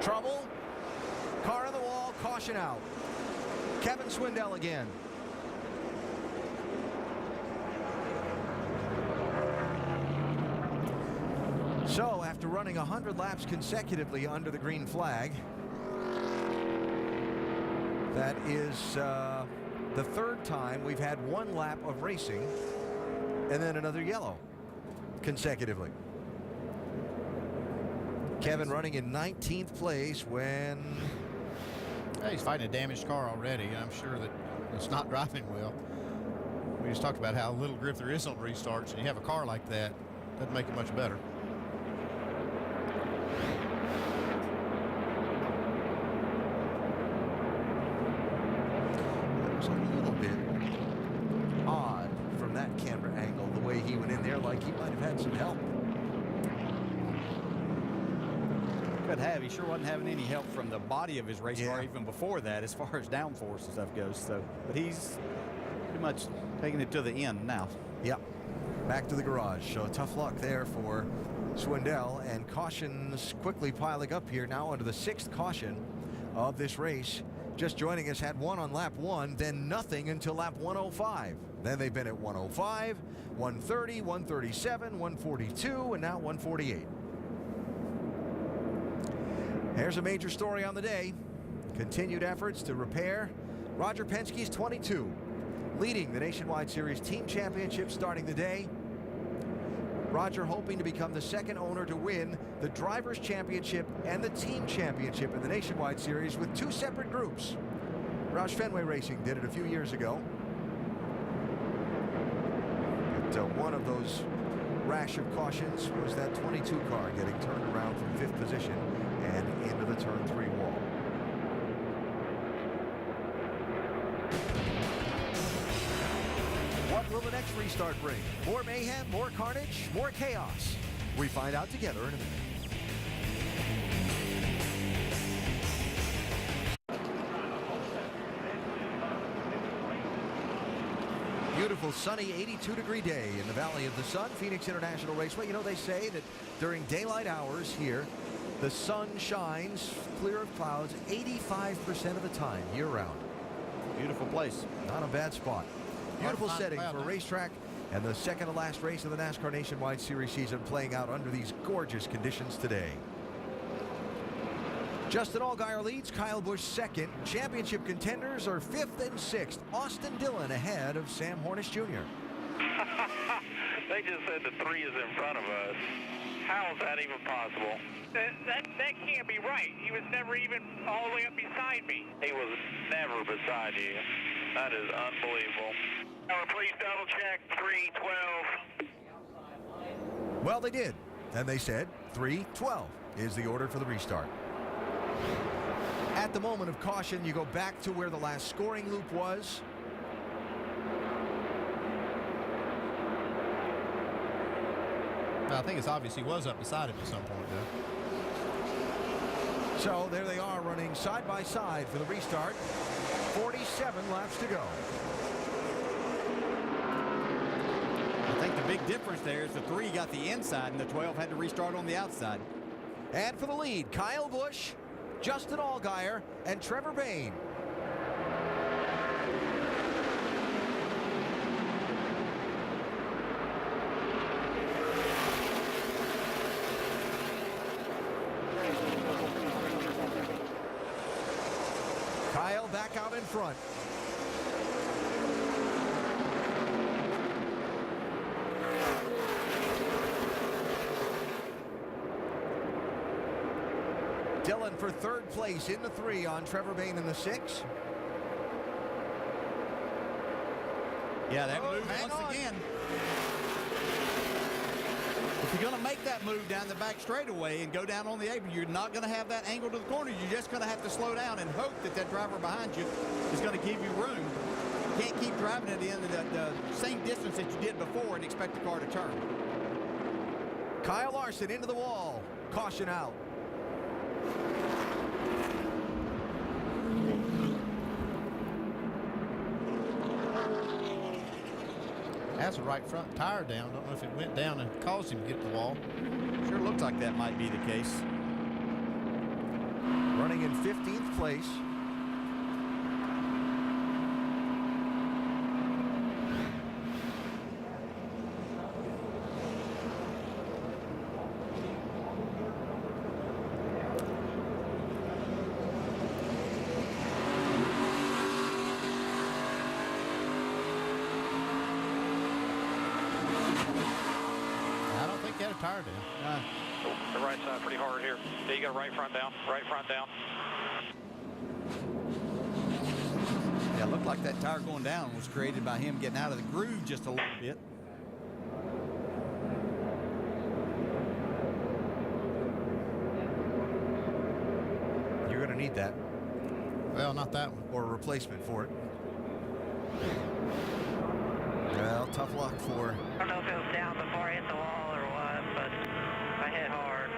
Trouble. Car on the wall. Caution out. Kevin Swindell again. So after running 100 laps consecutively under the green flag, that is the 3rd time we've had 1 lap of racing and then another yellow consecutively. Kevin running in 19th place when... Yeah, he's fighting a damaged car already, and I'm sure that it's not driving well. We just talked about how little grip there is on restarts, and you have a car like that, doesn't make it much better. That was a little bit odd from that camera angle, the way he went in there, like he might have had some help. Could have. He sure wasn't having any help from the body of his race car even before that, as far as downforce and stuff goes. So, but he's pretty much taking it to the end now. Yep. Back to the garage. So tough luck there for Swindell, and cautions quickly piling up here now under the 6th caution of this race. Just joining us, had 1 on lap 1, then nothing until lap 105. Then they've been at 105, 130, 137, 142, and now 148. Here's a major story on the day. Continued efforts to repair Roger Penske's 22, leading the Nationwide Series Team Championship starting the day. Roger hoping to become the 2nd owner to win the Drivers' Championship and the Team Championship in the Nationwide Series with 2 separate groups. Roush Fenway Racing did it a few years ago. But one of those rash of cautions was that 22 car getting turned around from 5th position and into the turn 3 wall. What will the next restart bring? More mayhem, more carnage, more chaos? We find out together in a minute. Beautiful, sunny, 82-degree day in the Valley of the Sun, Phoenix International Raceway. You know, they say that during daylight hours here, The sun shines clear of clouds 85% of the time, year-round. Beautiful place. Not a bad spot. Beautiful setting for a racetrack, and the second to last race of the NASCAR Nationwide Series season playing out under these gorgeous conditions today. Justin Allgaier leads, Kyle Busch second. Championship contenders are 5th and 6th. Austin Dillon ahead of Sam Hornish Jr. They just said the 3 is in front of us. How is that even possible? That can't be right. He was never even all the way up beside me. He was never beside you. That is unbelievable. Please double check 3:12. Well, they did. And they said 3:12 is the order for the restart. At the moment of caution, you go back to where the last scoring loop was. I think it's obvious he was up beside him at some point, though. So there they are running side by side for the restart. 47 laps to go. I think the big difference there is the 3 got the inside and the 12 had to restart on the outside. And for the lead, Kyle Busch, Justin Allgaier, and Trevor Bayne. Kyle back out in front. Dillon for 3rd place in the 3 on Trevor Bayne in the 6. Yeah, that move once again. If you're going to make that move down the back straightaway and go down on the apron, you're not going to have that angle to the corner. You're just going to have to slow down and hope that that driver behind you is going to give you room. You can't keep driving it in the same distance that you did before and expect the car to turn. Kyle Larson into the wall. Caution out. Has the right front tire down. Don't know if it went down and caused him to get the wall. Sure looks like that might be the case. Running in 15th place. Tire down. The right side pretty hard here. Yeah, you got right front down. Right front down. Yeah, it looked like that tire going down was created by him getting out of the groove just a little bit. You're going to need that. Well, not that one. Or a replacement for it. Well, tough luck for... I don't know if it was down before I hit the wall or what, but I hit hard.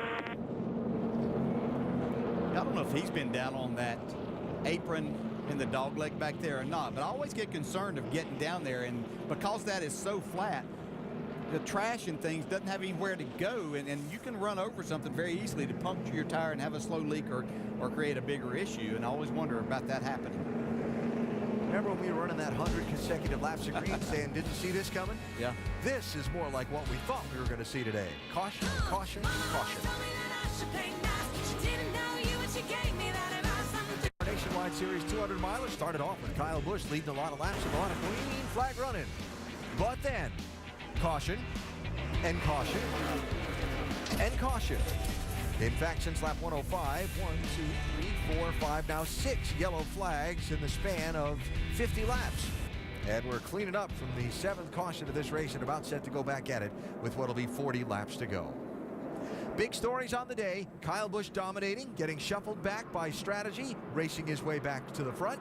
I don't know if he's been down on that apron in the dog leg back there or not, but I always get concerned of getting down there, and because that is so flat, the trash and things doesn't have anywhere to go, and you can run over something very easily to puncture your tire and have a slow leak or create a bigger issue, and I always wonder about that happening. Remember when we were running that 100 consecutive laps of green saying didn't see this coming? Yeah. This is more like what we thought we were going to see today. Caution, caution, caution. Nationwide Series 200 miler started off with Kyle Busch leading a lot of laps and a lot of green flag running. But then, caution, and caution, and caution. In fact, since lap 105, 1, 2, 3, 4, 5, now 6 yellow flags in the span of 50 laps. And we're cleaning up from the 7th caution of this race and about set to go back at it with what'll be 40 laps to go. Big stories on the day. Kyle Busch dominating, getting shuffled back by strategy, racing his way back to the front.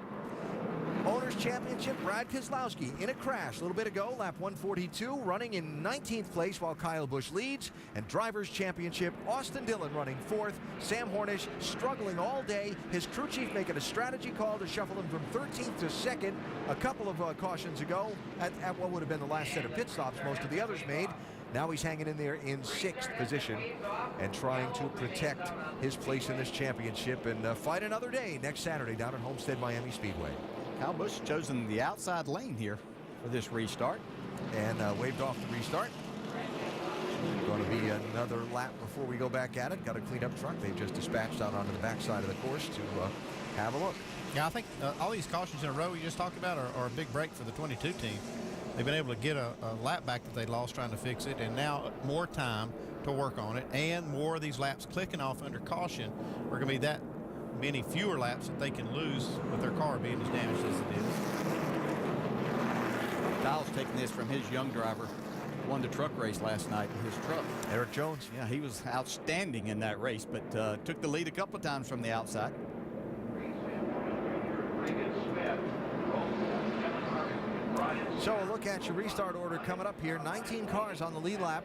Owners Championship, Brad Keselowski in a crash a little bit ago, lap 142, running in 19th place while Kyle Busch leads. And Drivers Championship, Austin Dillon running 4th. Sam Hornish struggling all day. His crew chief making a strategy call to shuffle him from 13th to 2nd a couple of cautions ago at what would have been the last set of pit stops most of the others made. Now he's hanging in there in 6th position and trying to protect his place in this championship and fight another day next Saturday down at Homestead Miami Speedway. Kyle Busch chosen the outside lane here for this restart. And waved off the restart. Going to be another lap before we go back at it. Got a cleanup truck they've just dispatched out onto the backside of the course to have a look. Yeah, I think all these cautions in a row you just talked about are a big break for the 22 team. They've been able to get a lap back that they lost trying to fix it, and now more time to work on it, and more of these laps clicking off under caution are going to be that many fewer laps that they can lose with their car being as damaged as it is. Kyle's taking this from his young driver. Won the truck race last night in his truck. Eric Jones. Yeah, he was outstanding in that race, but took the lead a couple of times from the outside. So a look at your restart order coming up here. 19 cars on the lead lap.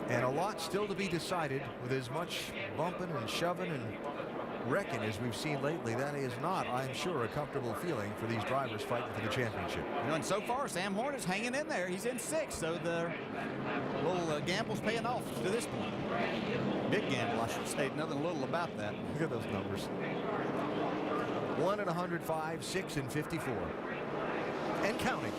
And a lot still to be decided with as much bumping and shoving and wrecking as we've seen lately. That is not, I'm sure, a comfortable feeling for these drivers fighting for the championship. And so far, Sam Hornish hanging in there. He's in 6th, so the little gamble's paying off to this point. Big gamble, I should say. Nothing little about that. Look at those numbers. 1 in 105, 6 in 54. And counting.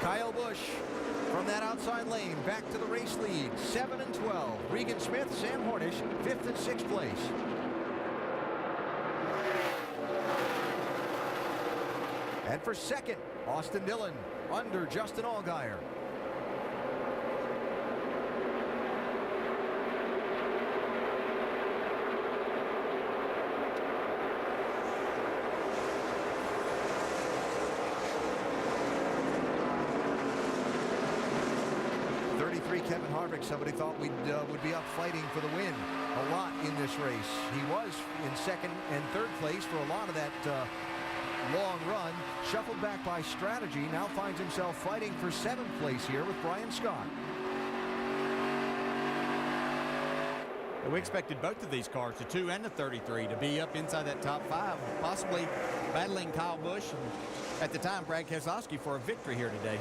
Kyle Busch from that outside lane back to the race lead. 7 and 12. Regan Smith, Sam Hornish, 5th and 6th place. And for 2nd, Austin Dillon under Justin Allgaier. Kevin Harvick, somebody thought would be up fighting for the win a lot in this race. He was in 2nd and 3rd place for a lot of that long run. Shuffled back by strategy. Now finds himself fighting for 7th place here with Brian Scott. We expected both of these cars, the 2 and the 33, to be up inside that top 5, possibly battling Kyle Busch and at the time Brad Keselowski for a victory here today.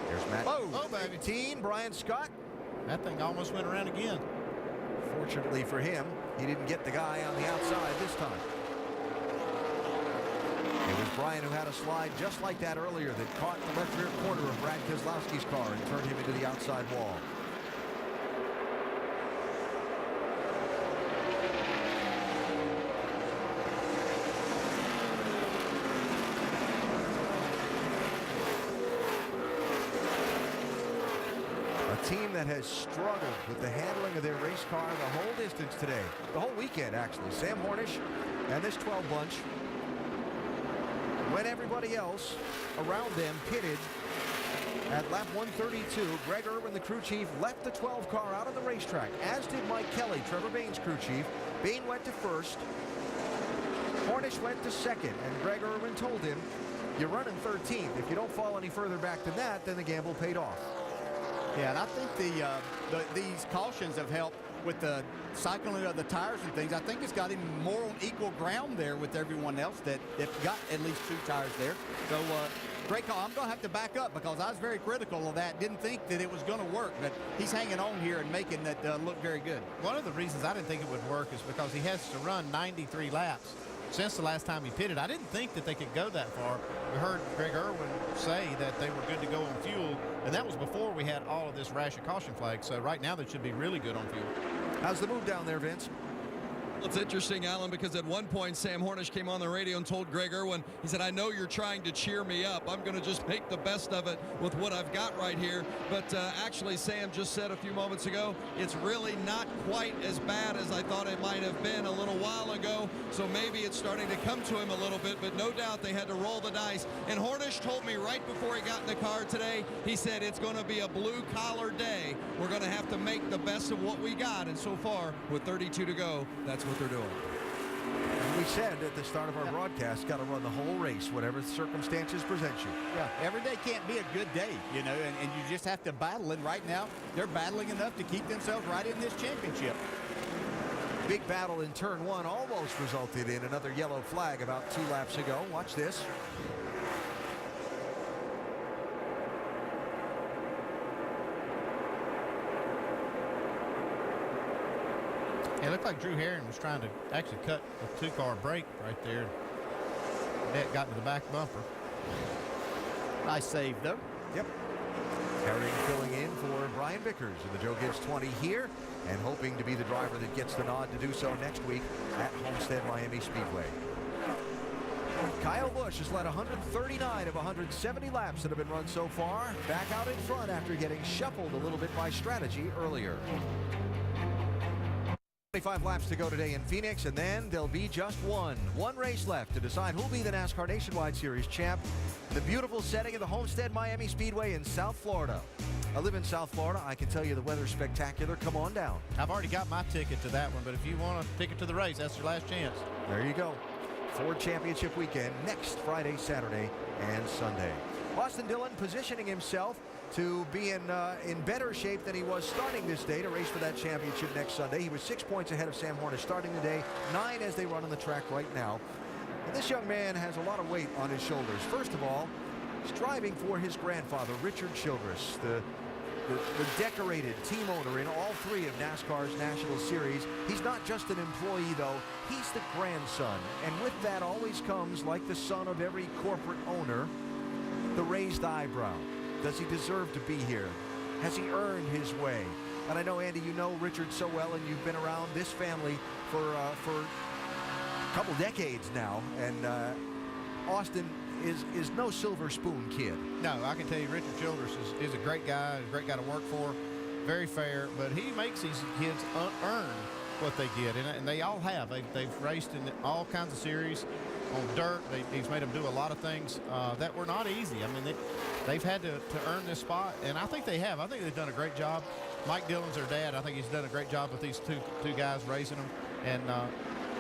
Here's Matt. Oh, baby. 18, Brian Scott. That thing almost went around again. Fortunately for him, he didn't get the guy on the outside this time. It was Brian who had a slide just like that earlier that caught the left rear quarter of Brad Keselowski's car and turned him into the outside wall. Team that has struggled with the handling of their race car the whole distance today. The whole weekend, actually. Sam Hornish and this 12 bunch. When everybody else around them pitted at lap 132, Greg Irwin, the crew chief, left the 12 car out on the racetrack, as did Mike Kelly, Trevor Bayne's crew chief. Bayne went to 1st. Hornish went to 2nd, and Greg Irwin told him, you're running 13th. If you don't fall any further back than that, then the gamble paid off. Yeah, and I think these cautions have helped with the cycling of the tires and things. I think it's got him more on equal ground there with everyone else that got at least 2 tires there. So great call. I'm going to have to back up because I was very critical of that. Didn't think that it was going to work, but he's hanging on here and making that look very good. One of the reasons I didn't think it would work is because he has to run 93 laps since the last time he pitted. I didn't think that they could go that far. We heard Greg Irwin say that they were good to go on fuel, and that was before we had all of this rash of caution flags. So right now they should be really good on fuel. How's the move down there, Vince? It's interesting, Alan, because at one point Sam Hornish came on the radio and told Greg Irwin, he said, I know you're trying to cheer me up. I'm going to just make the best of it with what I've got right here. But actually, Sam just said a few moments ago, it's really not quite as bad as I thought it might have been a little while ago. so maybe it's starting to come to him a little bit, but no doubt they had to roll the dice. And Hornish told me right before he got in the car today, he said it's going to be a blue-collar day. We're going to have to make the best of what we got, and so far, with 32 to go, that's what they're doing. We said at the start of our broadcast, got to run the whole race, whatever circumstances present you. Yeah, every day can't be a good day, you know, and you just have to battle. And right now, they're battling enough to keep themselves right in this championship. Big battle in turn one almost resulted in another yellow flag about 2 laps ago. Watch this. It looked like Drew Herring was trying to actually cut a 2-car break right there. That got to the back bumper. Nice save, though. Yep. Herring filling in for Brian Vickers in the Joe Gibbs 20 here, and hoping to be the driver that gets the nod to do so next week at Homestead Miami Speedway. Kyle Busch has led 139 of 170 laps that have been run so far. Back out in front after getting shuffled a little bit by strategy earlier. 25 laps to go today in Phoenix, and then there'll be just one race left to decide who'll be the NASCAR Nationwide Series champ. The beautiful setting of the Homestead Miami Speedway in South Florida. I live in South Florida. I can tell you the weather's spectacular. Come on down. I've already got my ticket to that one, but if you want a ticket to the race, that's your last chance. There you go. Ford Championship weekend next Friday, Saturday, and Sunday. Austin Dillon positioning himself to be in better shape than he was starting this day to race for that championship next Sunday. He was 6 points ahead of Sam Hornish starting the day, 9 as they run on the track right now. And this young man has a lot of weight on his shoulders. First of all, he's driving for his grandfather, Richard Childress, the decorated team owner in all 3 of NASCAR's National Series. He's not just an employee, though. He's the grandson. And with that always comes, like the son of every corporate owner, the raised eyebrow. Does he deserve to be here? Has he earned his way? And I know, Andy, you know Richard so well, and you've been around this family for a couple decades now. And Austin is no silver spoon kid. No, I can tell you Richard Childress is a great guy to work for, very fair, but he makes these kids earn what they get, and they all have. They've raced in all kinds of series on dirt. He's made them do a lot of things that were not easy. I mean, they've had to earn this spot, and I think they have. I think they've done a great job. Mike Dillon's their dad. I think he's done a great job with these two guys raising them, and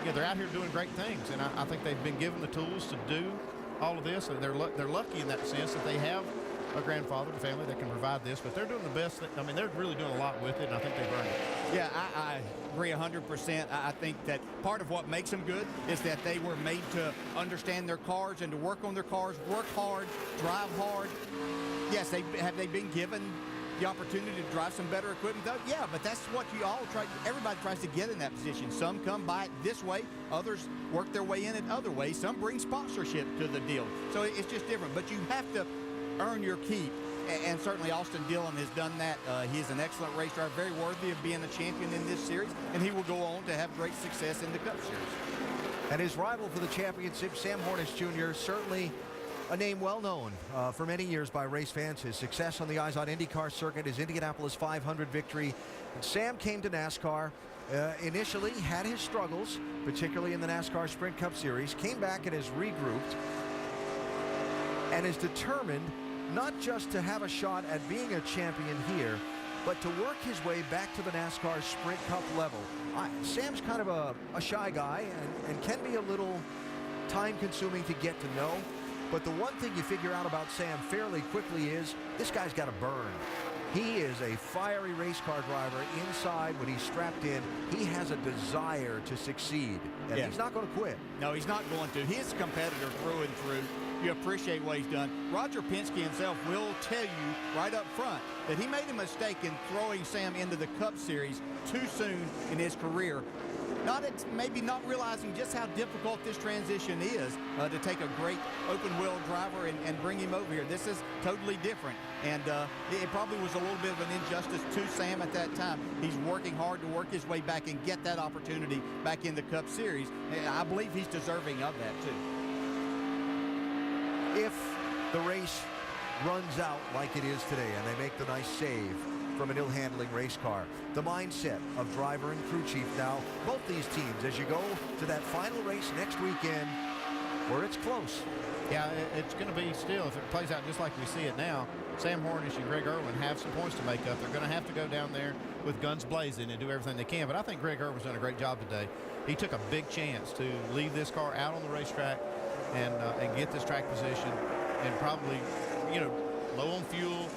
yeah, they're out here doing great things, and I think they've been given the tools to do all of this, and they're lucky in that sense that they have a grandfather and family that can provide this, but they're doing the best. I mean, they're really doing a lot with it, and I think they've earned it. Yeah, I agree 100%. I think that part of what makes them good is that they were made to understand their cars and to work on their cars, work hard, drive hard. Yes, have they been given the opportunity to drive some better equipment, though? Yeah, but that's what everybody tries to get in that position. Some come by it this way, others work their way in it other ways. Some bring sponsorship to the deal. So it's just different, but you have to earn your keep, and certainly Austin Dillon has done that. He's an excellent race driver, very worthy of being a champion in this series, and he will go on to have great success in the Cup Series. And his rival for the championship, Sam Hornish Jr., certainly a name well known for many years by race fans. His success on the Izod IndyCar circuit, his Indianapolis 500 victory. And Sam came to NASCAR, initially had his struggles, particularly in the NASCAR Sprint Cup Series, came back and has regrouped and is determined not just to have a shot at being a champion here, but to work his way back to the NASCAR Sprint Cup level. Sam's kind of a shy guy and can be a little time-consuming to get to know. But the one thing you figure out about Sam fairly quickly is this guy's got a burn. He is a fiery race car driver inside when he's strapped in. He has a desire to succeed, and he's not going to quit. No, he's not going to. He's a competitor through and through. You appreciate what he's done. Roger Penske himself will tell you right up front that he made a mistake in throwing Sam into the Cup Series too soon in his career. Maybe not realizing just how difficult this transition is to take a great open-wheel driver and bring him over here. This is totally different, and it probably was a little bit of an injustice to Sam at that time. He's working hard to work his way back and get that opportunity back in the Cup Series. And I believe he's deserving of that, too. If the race runs out like it is today and they make the nice save, from an ill-handling race car. The mindset of driver and crew chief now, both these teams, as you go to that final race next weekend, where it's close. Yeah, it's going to be still, if it plays out just like we see it now, Sam Hornish and Greg Irwin have some points to make up. They're going to have to go down there with guns blazing and do everything they can. But I think Greg Irwin's done a great job today. He took a big chance to leave this car out on the racetrack and get this track position, and probably, you know, low on fuel,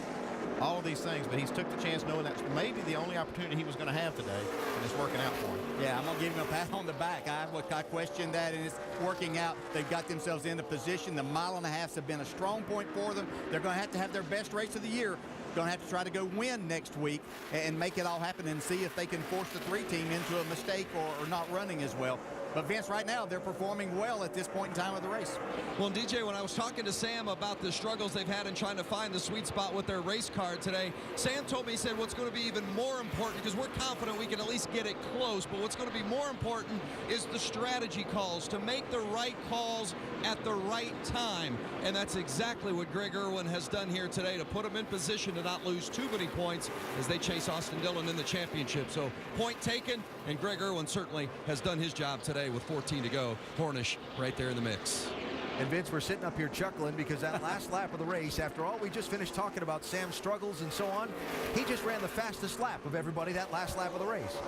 all of these things, but he's took the chance knowing that's maybe the only opportunity he was going to have today, and it's working out for him. Yeah, I'm going to give him a pat on the back. I questioned that, and it's working out. They've got themselves in a position. The mile and a half have been a strong point for them. They're going to have their best race of the year. Going to have to try to go win next week and make it all happen and see if they can force the 3 team into a mistake or not running as well. But Vince, right now, they're performing well at this point in time of the race. Well, DJ, when I was talking to Sam about the struggles they've had in trying to find the sweet spot with their race car today, Sam told me, he said, what's going to be even more important, because we're confident we can at least get it close, but what's going to be more important is the strategy calls, to make the right calls at the right time. And that's exactly what Greg Irwin has done here today, to put them in position to not lose too many points as they chase Austin Dillon in the championship. So point taken, and Greg Irwin certainly has done his job today with 14 to go. Hornish right there in the mix. And Vince, we're sitting up here chuckling because that last lap of the race, after all we just finished talking about Sam's struggles and so on, he just ran the fastest lap of everybody that last lap of the race.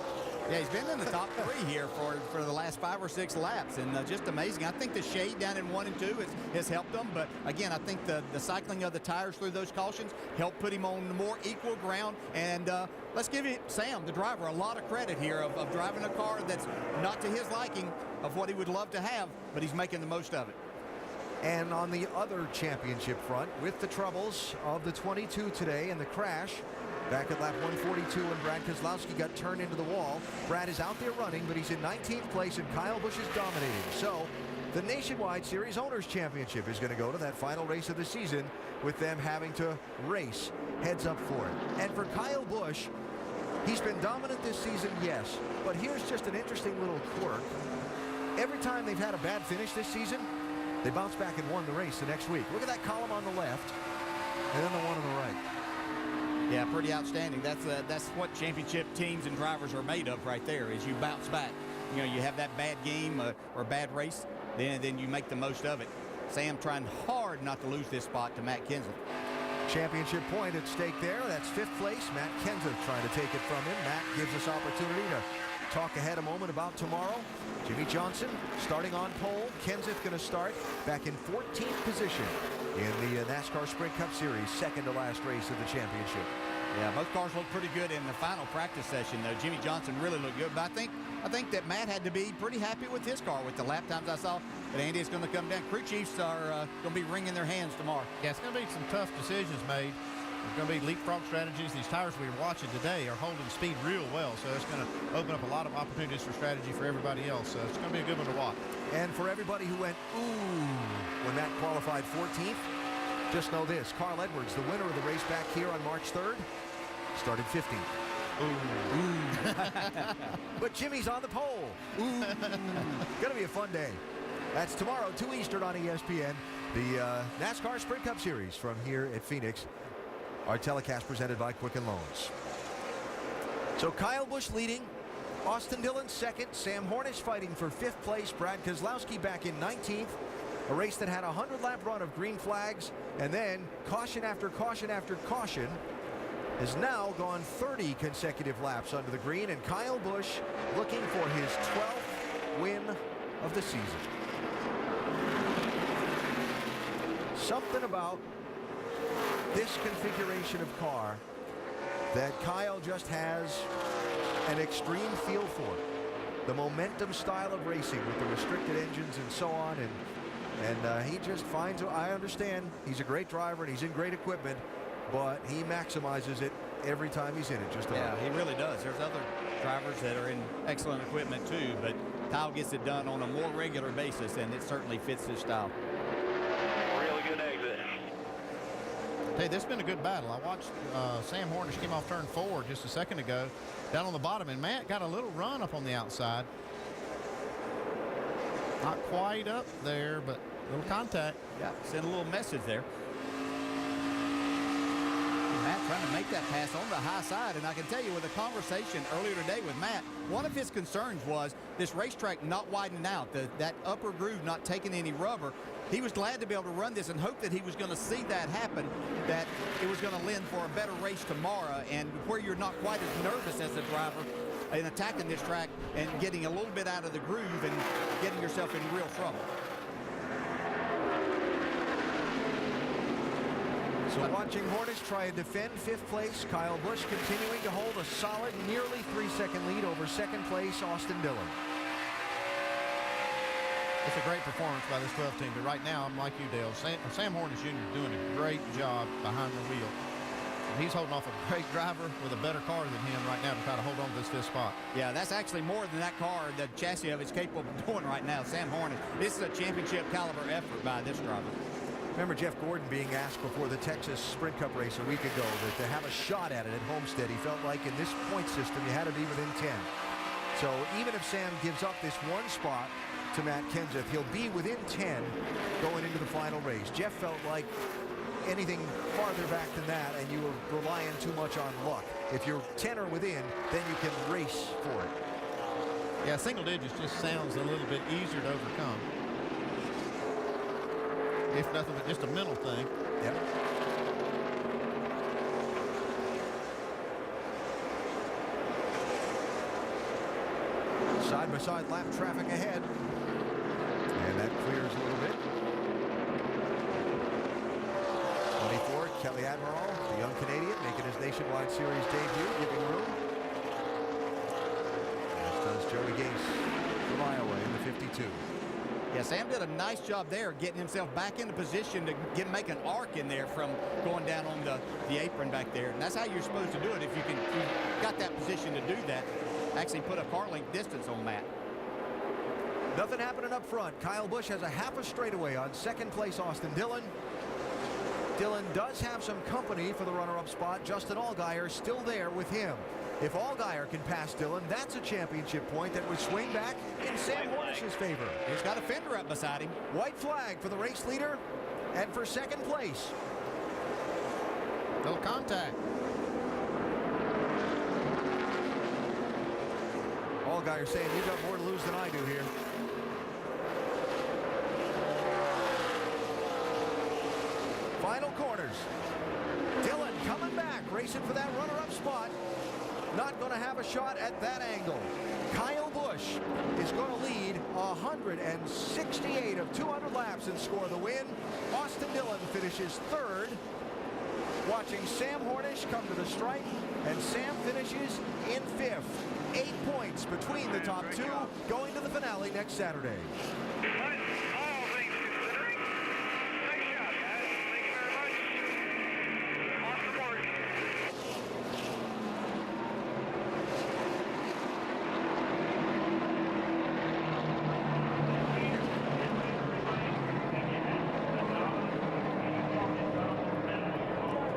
Yeah, he's been in the top 3 here for the last 5 or 6 laps, and just amazing. I think the shade down in 1 and 2 has helped them, but again, I think the cycling of the tires through those cautions helped put him on more equal ground. And let's give Sam, the driver, a lot of credit here of driving a car that's not to his liking of what he would love to have, but he's making the most of it. And on the other championship front, with the troubles of the 22 today and the crash back at lap 142 when Brad Keselowski got turned into the wall, Brad is out there running, but he's in 19th place and Kyle Busch is dominating. So the Nationwide Series Owners Championship is going to go to that final race of the season with them having to race heads up for it. And for Kyle Busch, he's been dominant this season, yes, but here's just an interesting little quirk. Every time they've had a bad finish this season, they bounced back and won the race the next week. Look at that column on the left, and then the one on the right. Yeah, pretty outstanding. That's what championship teams and drivers are made of right there, is you bounce back. You know, you have that bad game or bad race, then you make the most of it. Sam trying hard not to lose this spot to Matt Kenseth. Championship point at stake there. That's 5th place. Matt Kenseth trying to take it from him. Matt gives us opportunity to talk ahead a moment about tomorrow. Jimmy Johnson starting on pole. Kenseth going to start back in 14th position in the NASCAR Sprint Cup Series, second to last race of the championship. Yeah, both cars look pretty good in the final practice session, though. Jimmy Johnson really looked good, but I think that Matt had to be pretty happy with his car with the lap times I saw. But Andy is going to come down. Crew chiefs are going to be wringing their hands tomorrow. Yeah, it's going to be some tough decisions made. There's going to be leapfrog strategies. These tires we were watching today are holding speed real well, so it's going to open up a lot of opportunities for strategy for everybody else. So it's going to be a good one to watch. And for everybody who went, ooh, when Matt qualified 14th, just know this. Carl Edwards, the winner of the race back here on March 3rd, started 15th. Ooh. But Jimmy's on the pole. Ooh. Gonna be a fun day. That's tomorrow, 2 Eastern on ESPN. The NASCAR Sprint Cup Series from here at Phoenix. Our telecast presented by Quicken Loans. So Kyle Busch leading. Austin Dillon second. Sam Hornish fighting for 5th place. Brad Keselowski back in 19th. A race that had a 100-lap run of green flags. And then caution after caution after caution has now gone 30 consecutive laps under the green. And Kyle Busch looking for his 12th win of the season. Something about this configuration of car that Kyle just has an extreme feel for. The momentum style of racing with the restricted engines and so on, and he just finds, I understand he's a great driver and he's in great equipment, but he maximizes it every time he's in it. Just yeah, he really does. There's other drivers that are in excellent equipment too, but Kyle gets it done on a more regular basis, and it certainly fits his style. Really good exit. Hey, this has been a good battle. I watched Sam Hornish came off turn 4 just a second ago down on the bottom, and Matt got a little run up on the outside. Not quite up there, but a little contact. Yeah, sent a little message there. Matt trying to make that pass on the high side, and I can tell you with a conversation earlier today with Matt, one of his concerns was this racetrack not widening out, that upper groove not taking any rubber. He was glad to be able to run this and hope that he was going to see that happen, that it was going to lend for a better race tomorrow, and where you're not quite as nervous as a driver in attacking this track and getting a little bit out of the groove and getting yourself in real trouble. So watching Hornish try and defend 5th place, Kyle Busch continuing to hold a solid, nearly 3-second lead over 2nd place, Austin Dillon. It's a great performance by this 12 team, but right now I'm like you, Dale. Sam Hornish Jr. is doing a great job behind the wheel. And he's holding off a great driver with a better car than him right now to try to hold on to this 5th spot. Yeah, that's actually more than that car, the chassis of it's capable of doing right now. Sam Hornish, this is a championship caliber effort by this driver. Remember Jeff Gordon being asked before the Texas Sprint Cup race a week ago that to have a shot at it at Homestead, he felt like in this point system you had to be within 10. So even if Sam gives up this 1 spot to Matt Kenseth, he'll be within 10 going into the final race. Jeff felt like anything farther back than that and you were relying too much on luck. If you're 10 or within, then you can race for it. Yeah, single digits just sounds a little bit easier to overcome. If nothing but just a mental thing. Yep. Side-by-side lap traffic ahead. And that clears a little bit. 24, Kelly Admiral, the young Canadian, making his Nationwide Series debut, giving room. As does Joey Gase from Iowa in the 52. Yeah, Sam did a nice job there getting himself back into position to make an arc in there from going down on the apron back there. And that's how you're supposed to do it if you've got that position to do that. Actually put a car length distance on Matt. Nothing happening up front. Kyle Busch has a half a straightaway on 2nd place Austin Dillon. Dillon does have some company for the runner-up spot. Justin Allgaier still there with him. If Allgaier can pass Dillon, that's a championship point that would swing back in Sam Hornish's favor. He's got a fender up beside him. White flag for the race leader and for 2nd place. No contact. Allgaier saying, you got more to lose than I do here. Final corners. Dillon coming back, racing for that runner-up spot. Not going to have a shot at that angle. Kyle Busch is going to lead 168 of 200 laps and score the win. Austin Dillon finishes 3rd. Watching Sam Hornish come to the stripe, and Sam finishes in 5th. 8 points between the top 2 going to the finale next Saturday.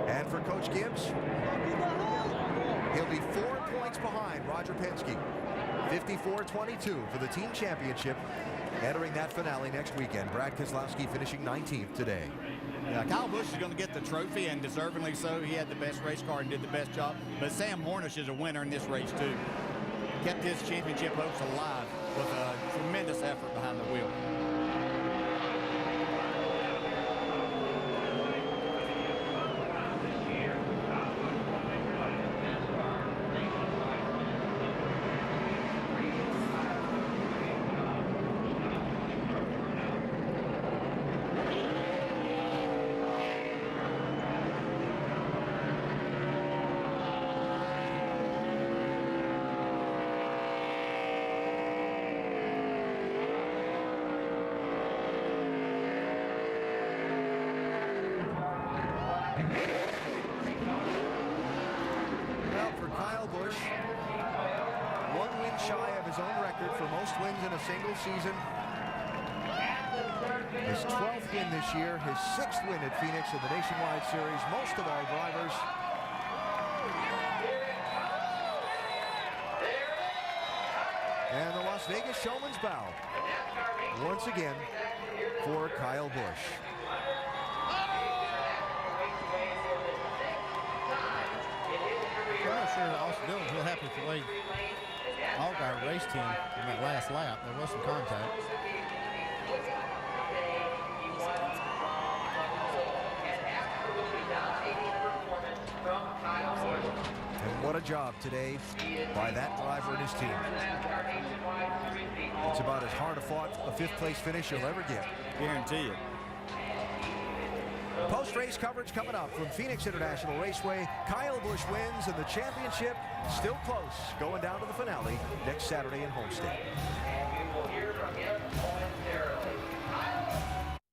And for Coach Gibbs, he'll be 4 points behind Roger Penske. 54-22 for the team championship. Entering that finale next weekend. Brad Keselowski finishing 19th today. Yeah, Kyle Busch is going to get the trophy, and deservingly so. He had the best race car and did the best job. But Sam Hornish is a winner in this race, too. Kept his championship hopes alive with a tremendous effort behind the wheel. Season. His 12th win this year, his 6th win at Phoenix in the Nationwide Series. Most of our drivers. And the Las Vegas showman's bow. Once again for Kyle Busch. the way Allgaier raced him in that last lap, there was some contact. And what a job today by that driver and his team. It's about as hard a fought a fifth-place finish you'll ever get. Guarantee you. Post-race coverage coming up from Phoenix International Raceway. Kyle Busch wins, and the championship still close, going down to the finale next Saturday in Homestead.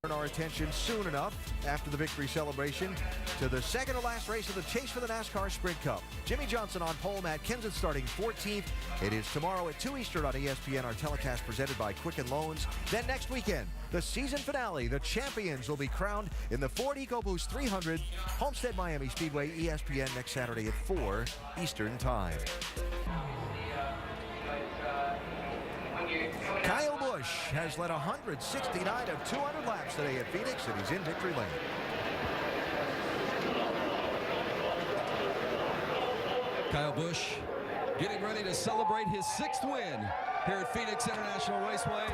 Turn our attention soon enough after the victory celebration to the second to last race of the chase for the NASCAR Sprint Cup. Jimmy Johnson on pole, Matt Kenseth starting 14th. It is tomorrow at 2 Eastern on ESPN, our telecast presented by Quicken Loans. Then next weekend, the season finale. The champions will be crowned in the Ford EcoBoost 300, Homestead Miami Speedway, ESPN next Saturday at 4 Eastern Time. Kyle Busch has led 169 of 200 laps today at Phoenix, and he's in victory lane. Kyle Busch getting ready to celebrate his 6th win here at Phoenix International Raceway.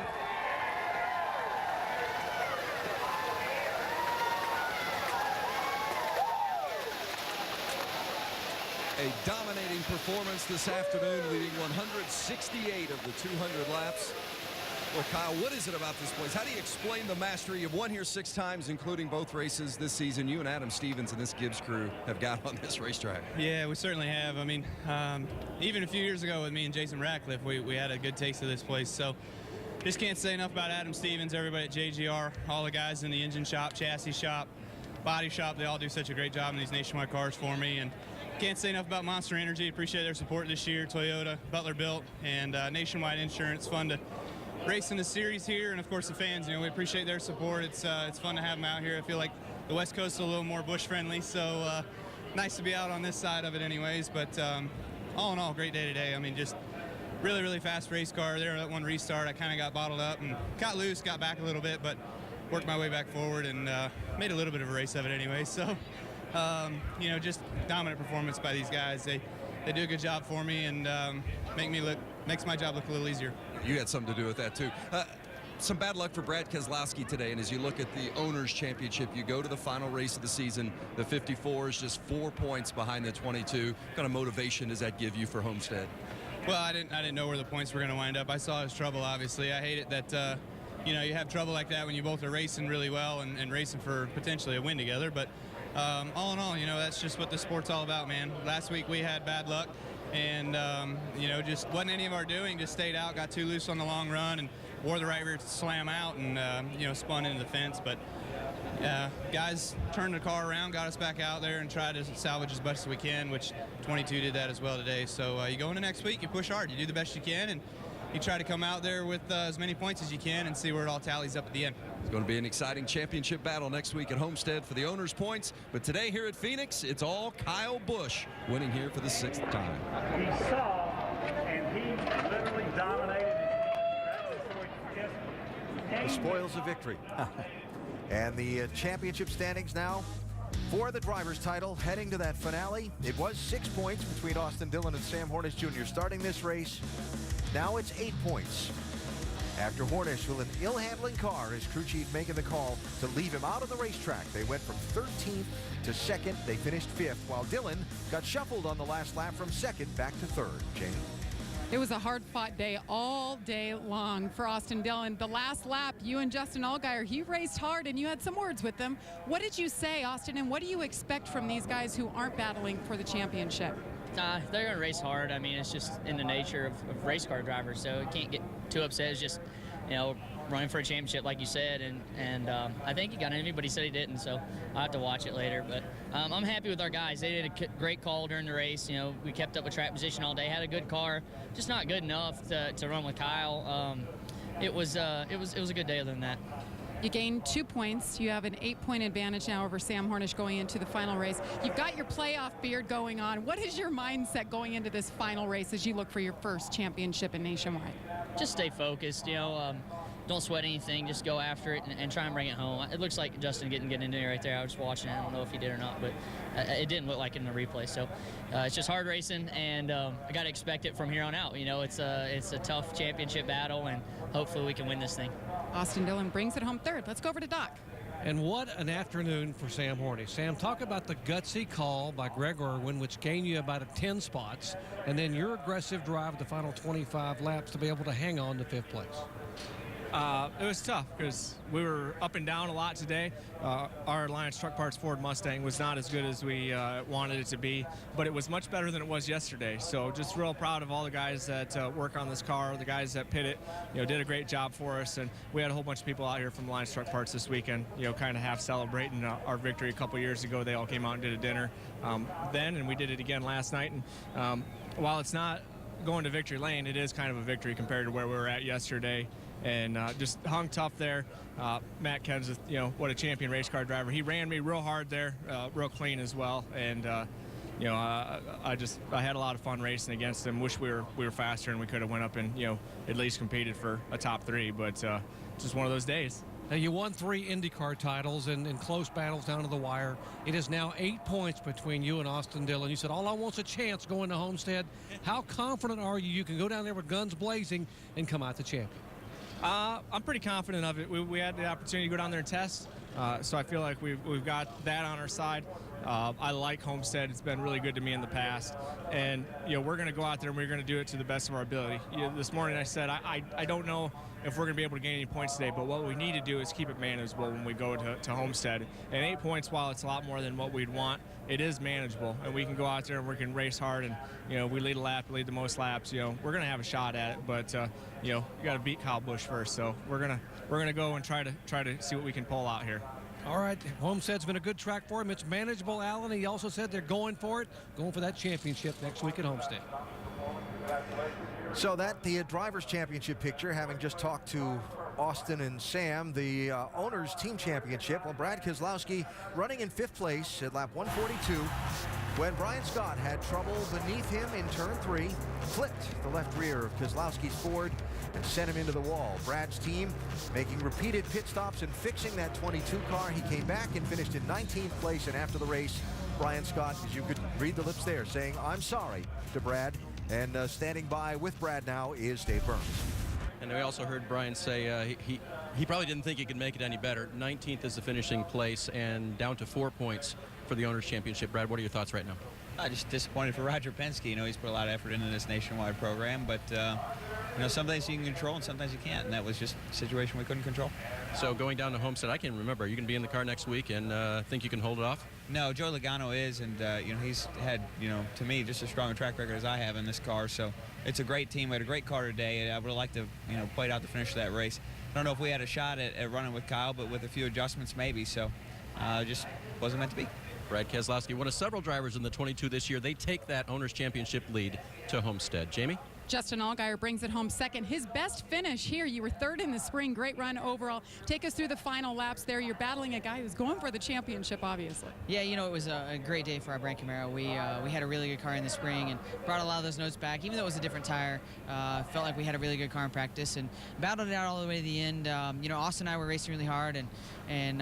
A dominating performance this afternoon, leading 168 of the 200 laps. Well, Kyle, what is it about this place? How do you explain the mastery? You've won here 6 times, including both races this season. You and Adam Stevens and this Gibbs crew have got on this racetrack. Yeah, we certainly have. I mean, even a few years ago with me and Jason Ratcliffe, we had a good taste of this place. So just can't say enough about Adam Stevens, everybody at JGR, all the guys in the engine shop, chassis shop, body shop. They all do such a great job in these nationwide cars for me. And can't say enough about Monster Energy. Appreciate their support this year. Toyota, Butler Built, and Nationwide Insurance. Fun to race in the series here, and of course the fans. You know, we appreciate their support. It's fun to have them out here. I feel like the West Coast is a little more Busch friendly, so nice to be out on this side of it, anyways. But all in all, great day today. I mean, just really, really fast race car. There, that one restart, I kind of got bottled up and got loose, got back a little bit, but worked my way back forward and made a little bit of a race of it, anyway. So. You know, just dominant performance by these guys. They do a good job for me and makes my job look a little easier. You had something to do with that too. Some bad luck for Brad Keselowski today, and as you look at the Owners' Championship, you go to the final race of the season. The 54 is just 4 points behind the 22. What kind of motivation does that give you for Homestead? Well, I didn't know where the points were going to wind up. I saw his trouble, obviously. I hate it that you know, you have trouble like that when you both are racing really well and racing for potentially a win together. But all in all, you know, that's just what the sport's all about, man. Last week we had bad luck, and you know, just wasn't any of our doing. Just stayed out, got too loose on the long run, and wore the right rear to slam out, and you know, spun into the fence. But guys turned the car around, got us back out there, and tried to salvage as much as we can, which 22 did that as well today. So you go into next week, you push hard, you do the best you can, and you try to come out there with as many points as you can and see where it all tallies up at the end. It's going to be an exciting championship battle next week at Homestead for the owners' points. But today here at Phoenix, it's all Kyle Busch winning here for the 6th time. He saw and he literally dominated. The spoils of victory. And the championship standings now for the driver's title heading to that finale. It was 6 points between Austin Dillon and Sam Hornish Jr. starting this race. Now it's 8 points. After Hornish with an ill-handling car, his crew chief making the call to leave him out of the racetrack. They went from 13th to 2nd. They finished 5th, while Dillon got shuffled on the last lap from 2nd back to 3rd. Jamie? It was a hard-fought day all day long for Austin Dillon. The last lap, you and Justin Allgaier, he raced hard, and you had some words with them. What did you say, Austin, and what do you expect from these guys who aren't battling for the championship? They're going to race hard. I mean, it's just in the nature of race car drivers, so it can't get too upset. It's just, you know, running for a championship, like you said, and I think he got in, but he said he didn't, so I'll have to watch it later. But I'm happy with our guys. They did a great call during the race. You know, we kept up with track position all day, had a good car, just not good enough to run with Kyle. It was a good day other than that. You gained 2 points. You have an 8-point advantage now over Sam Hornish going into the final race. You've got your playoff beard going on. What is your mindset going into this final race as you look for your first championship in Nationwide? Just stay focused, you know. don't sweat anything. Just go after it and try and bring it home. It looks like Justin getting in there right there. I was watching it. I don't know if he did or not, but it didn't look like it in the replay. So it's just hard racing, and I got to expect it from here on out. You know, it's a tough championship battle, and hopefully we can win this thing. Austin Dillon brings it home third. Let's go over to Doc. And what an afternoon for Sam Hornish. Sam, talk about the gutsy call by Greg Irwin, which gained you about 10 spots, and then your aggressive drive the final 25 laps to be able to hang on to 5th place. It was tough because we were up and down a lot today. Our Alliance Truck Parts Ford Mustang was not as good as we wanted it to be, but it was much better than it was yesterday. So just real proud of all the guys that work on this car, the guys that pit it, did a great job for us. And we had a whole bunch of people out here from Alliance Truck Parts this weekend, kind of half celebrating our victory a couple years ago. They all came out and did a dinner then, and we did it again last night. And while it's not going to victory lane, it is kind of a victory compared to where we were at yesterday. And just hung tough there. Matt Kenseth, what a champion race car driver. He ran me real hard there, real clean as well. And I had a lot of fun racing against him. Wish we were faster and we could have went up and at least competed for a top 3. But just one of those days. Now, you won 3 IndyCar titles in close battles down to the wire. It is now 8 points between you and Austin Dillon. You said, all I want's a chance going to Homestead. How confident are you can go down there with guns blazing and come out the champion? I'm pretty confident of it. We had the opportunity to go down there and test, so I feel like we've got that on our side. I like Homestead. It's been really good to me in the past. And, we're going to go out there and we're going to do it to the best of our ability. This morning I said I don't know if we're going to be able to gain any points today, but what we need to do is keep it manageable when we go to Homestead. And 8 points, while it's a lot more than what we'd want, it is manageable. And we can go out there and we can race hard, and, we lead a lap, lead the most laps. We're going to have a shot at it, but, you got to beat Kyle Busch first. So we're going to go and try to see what we can pull out here. All right, Homestead's been a good track for him. It's manageable, Alan. He also said they're going for it, going for that championship next week at Homestead. So the Drivers' Championship picture, having just talked to Austin and Sam, the Owners' Team Championship. Well, Brad Keselowski running in 5th place at lap 142 when Brian Scott had trouble beneath him in turn 3, flipped the left rear of Keselowski's Ford and sent him into the wall. Brad's team making repeated pit stops and fixing that 22 car. He came back and finished in 19th place, and after the race, Brian Scott, as you could read the lips there, saying, "I'm sorry" to Brad. And standing by with Brad now is Dave Burns. And we also heard Brian say he probably didn't think he could make it any better. 19th is the finishing place and down to 4 points for the Owners' Championship. Brad, what are your thoughts right now? Just disappointed for Roger Penske. He's put a lot of effort into this nationwide program, but some things you can control and sometimes you can't, and that was just a situation we couldn't control. So going down to Homestead, I can remember, are you going to be in the car next week and think you can hold it off? No, Joe Logano is, and he's had, to me, just as strong a track record as I have in this car. So it's a great team. We had a great car today. I would have liked to, played out the finish of that race. I don't know if we had a shot at running with Kyle, but with a few adjustments, maybe. So just wasn't meant to be. Brad Keselowski, one of several drivers in the 22 this year. They take that Owners' Championship lead to Homestead. Jamie? Justin Allgaier brings it home second. His best finish here. You were third in the spring. Great run overall. Take us through the final laps there. You're battling a guy who's going for the championship, obviously. Yeah, it was a great day for our brand Camaro. We had a really good car in the spring and brought a lot of those notes back. Even though it was a different tire, felt like we had a really good car in practice and battled it out all the way to the end. Austin and I were racing really hard, and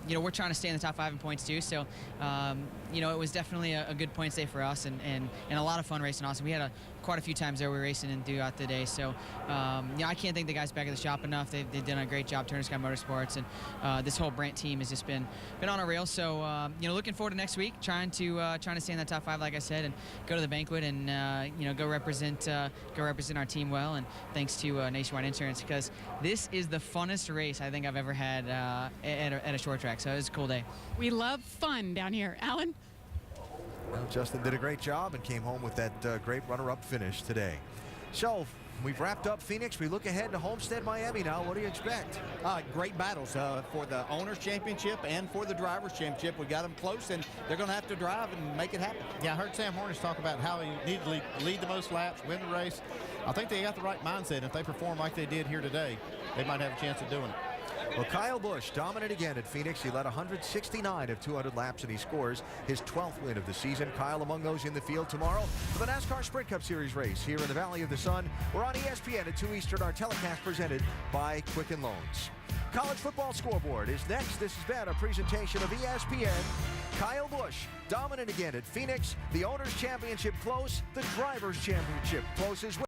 we're trying to stay in the top 5 in points too. So, it was definitely a good points day for us and a lot of fun racing Austin. We had quite a few times there we were racing and throughout the day. So, I can't thank the guys back at the shop enough. They've done a great job, Turner Sky Motorsports, and this whole Brant team has just been on a rail. So, looking forward to next week, trying to stay in that top 5, like I said, and go to the banquet and go represent our team well. And thanks to Nationwide Insurance, because this is the funnest race I think I've ever had at a short track. So it was a cool day. We love fun down here. Alan? Well, Justin did a great job and came home with that great runner-up finish today. So we've wrapped up Phoenix. We look ahead to Homestead, Miami now. What do you expect? Great battles for the Owners' Championship and for the Drivers' Championship. We got them close, and they're going to have to drive and make it happen. Yeah, I heard Sam Hornish talk about how he needed to lead the most laps, win the race. I think they got the right mindset. If they perform like they did here today, they might have a chance of doing it. Well, Kyle Busch dominant again at Phoenix. He led 169 of 200 laps, and he scores his 12th win of the season. Kyle among those in the field tomorrow for the NASCAR Sprint Cup Series race here in the Valley of the Sun. We're on ESPN at 2 Eastern. Our telecast presented by Quicken Loans. College football scoreboard is next. This has been a presentation of ESPN. Kyle Busch dominant again at Phoenix. The Owners' Championship close. The Drivers' Championship close as well.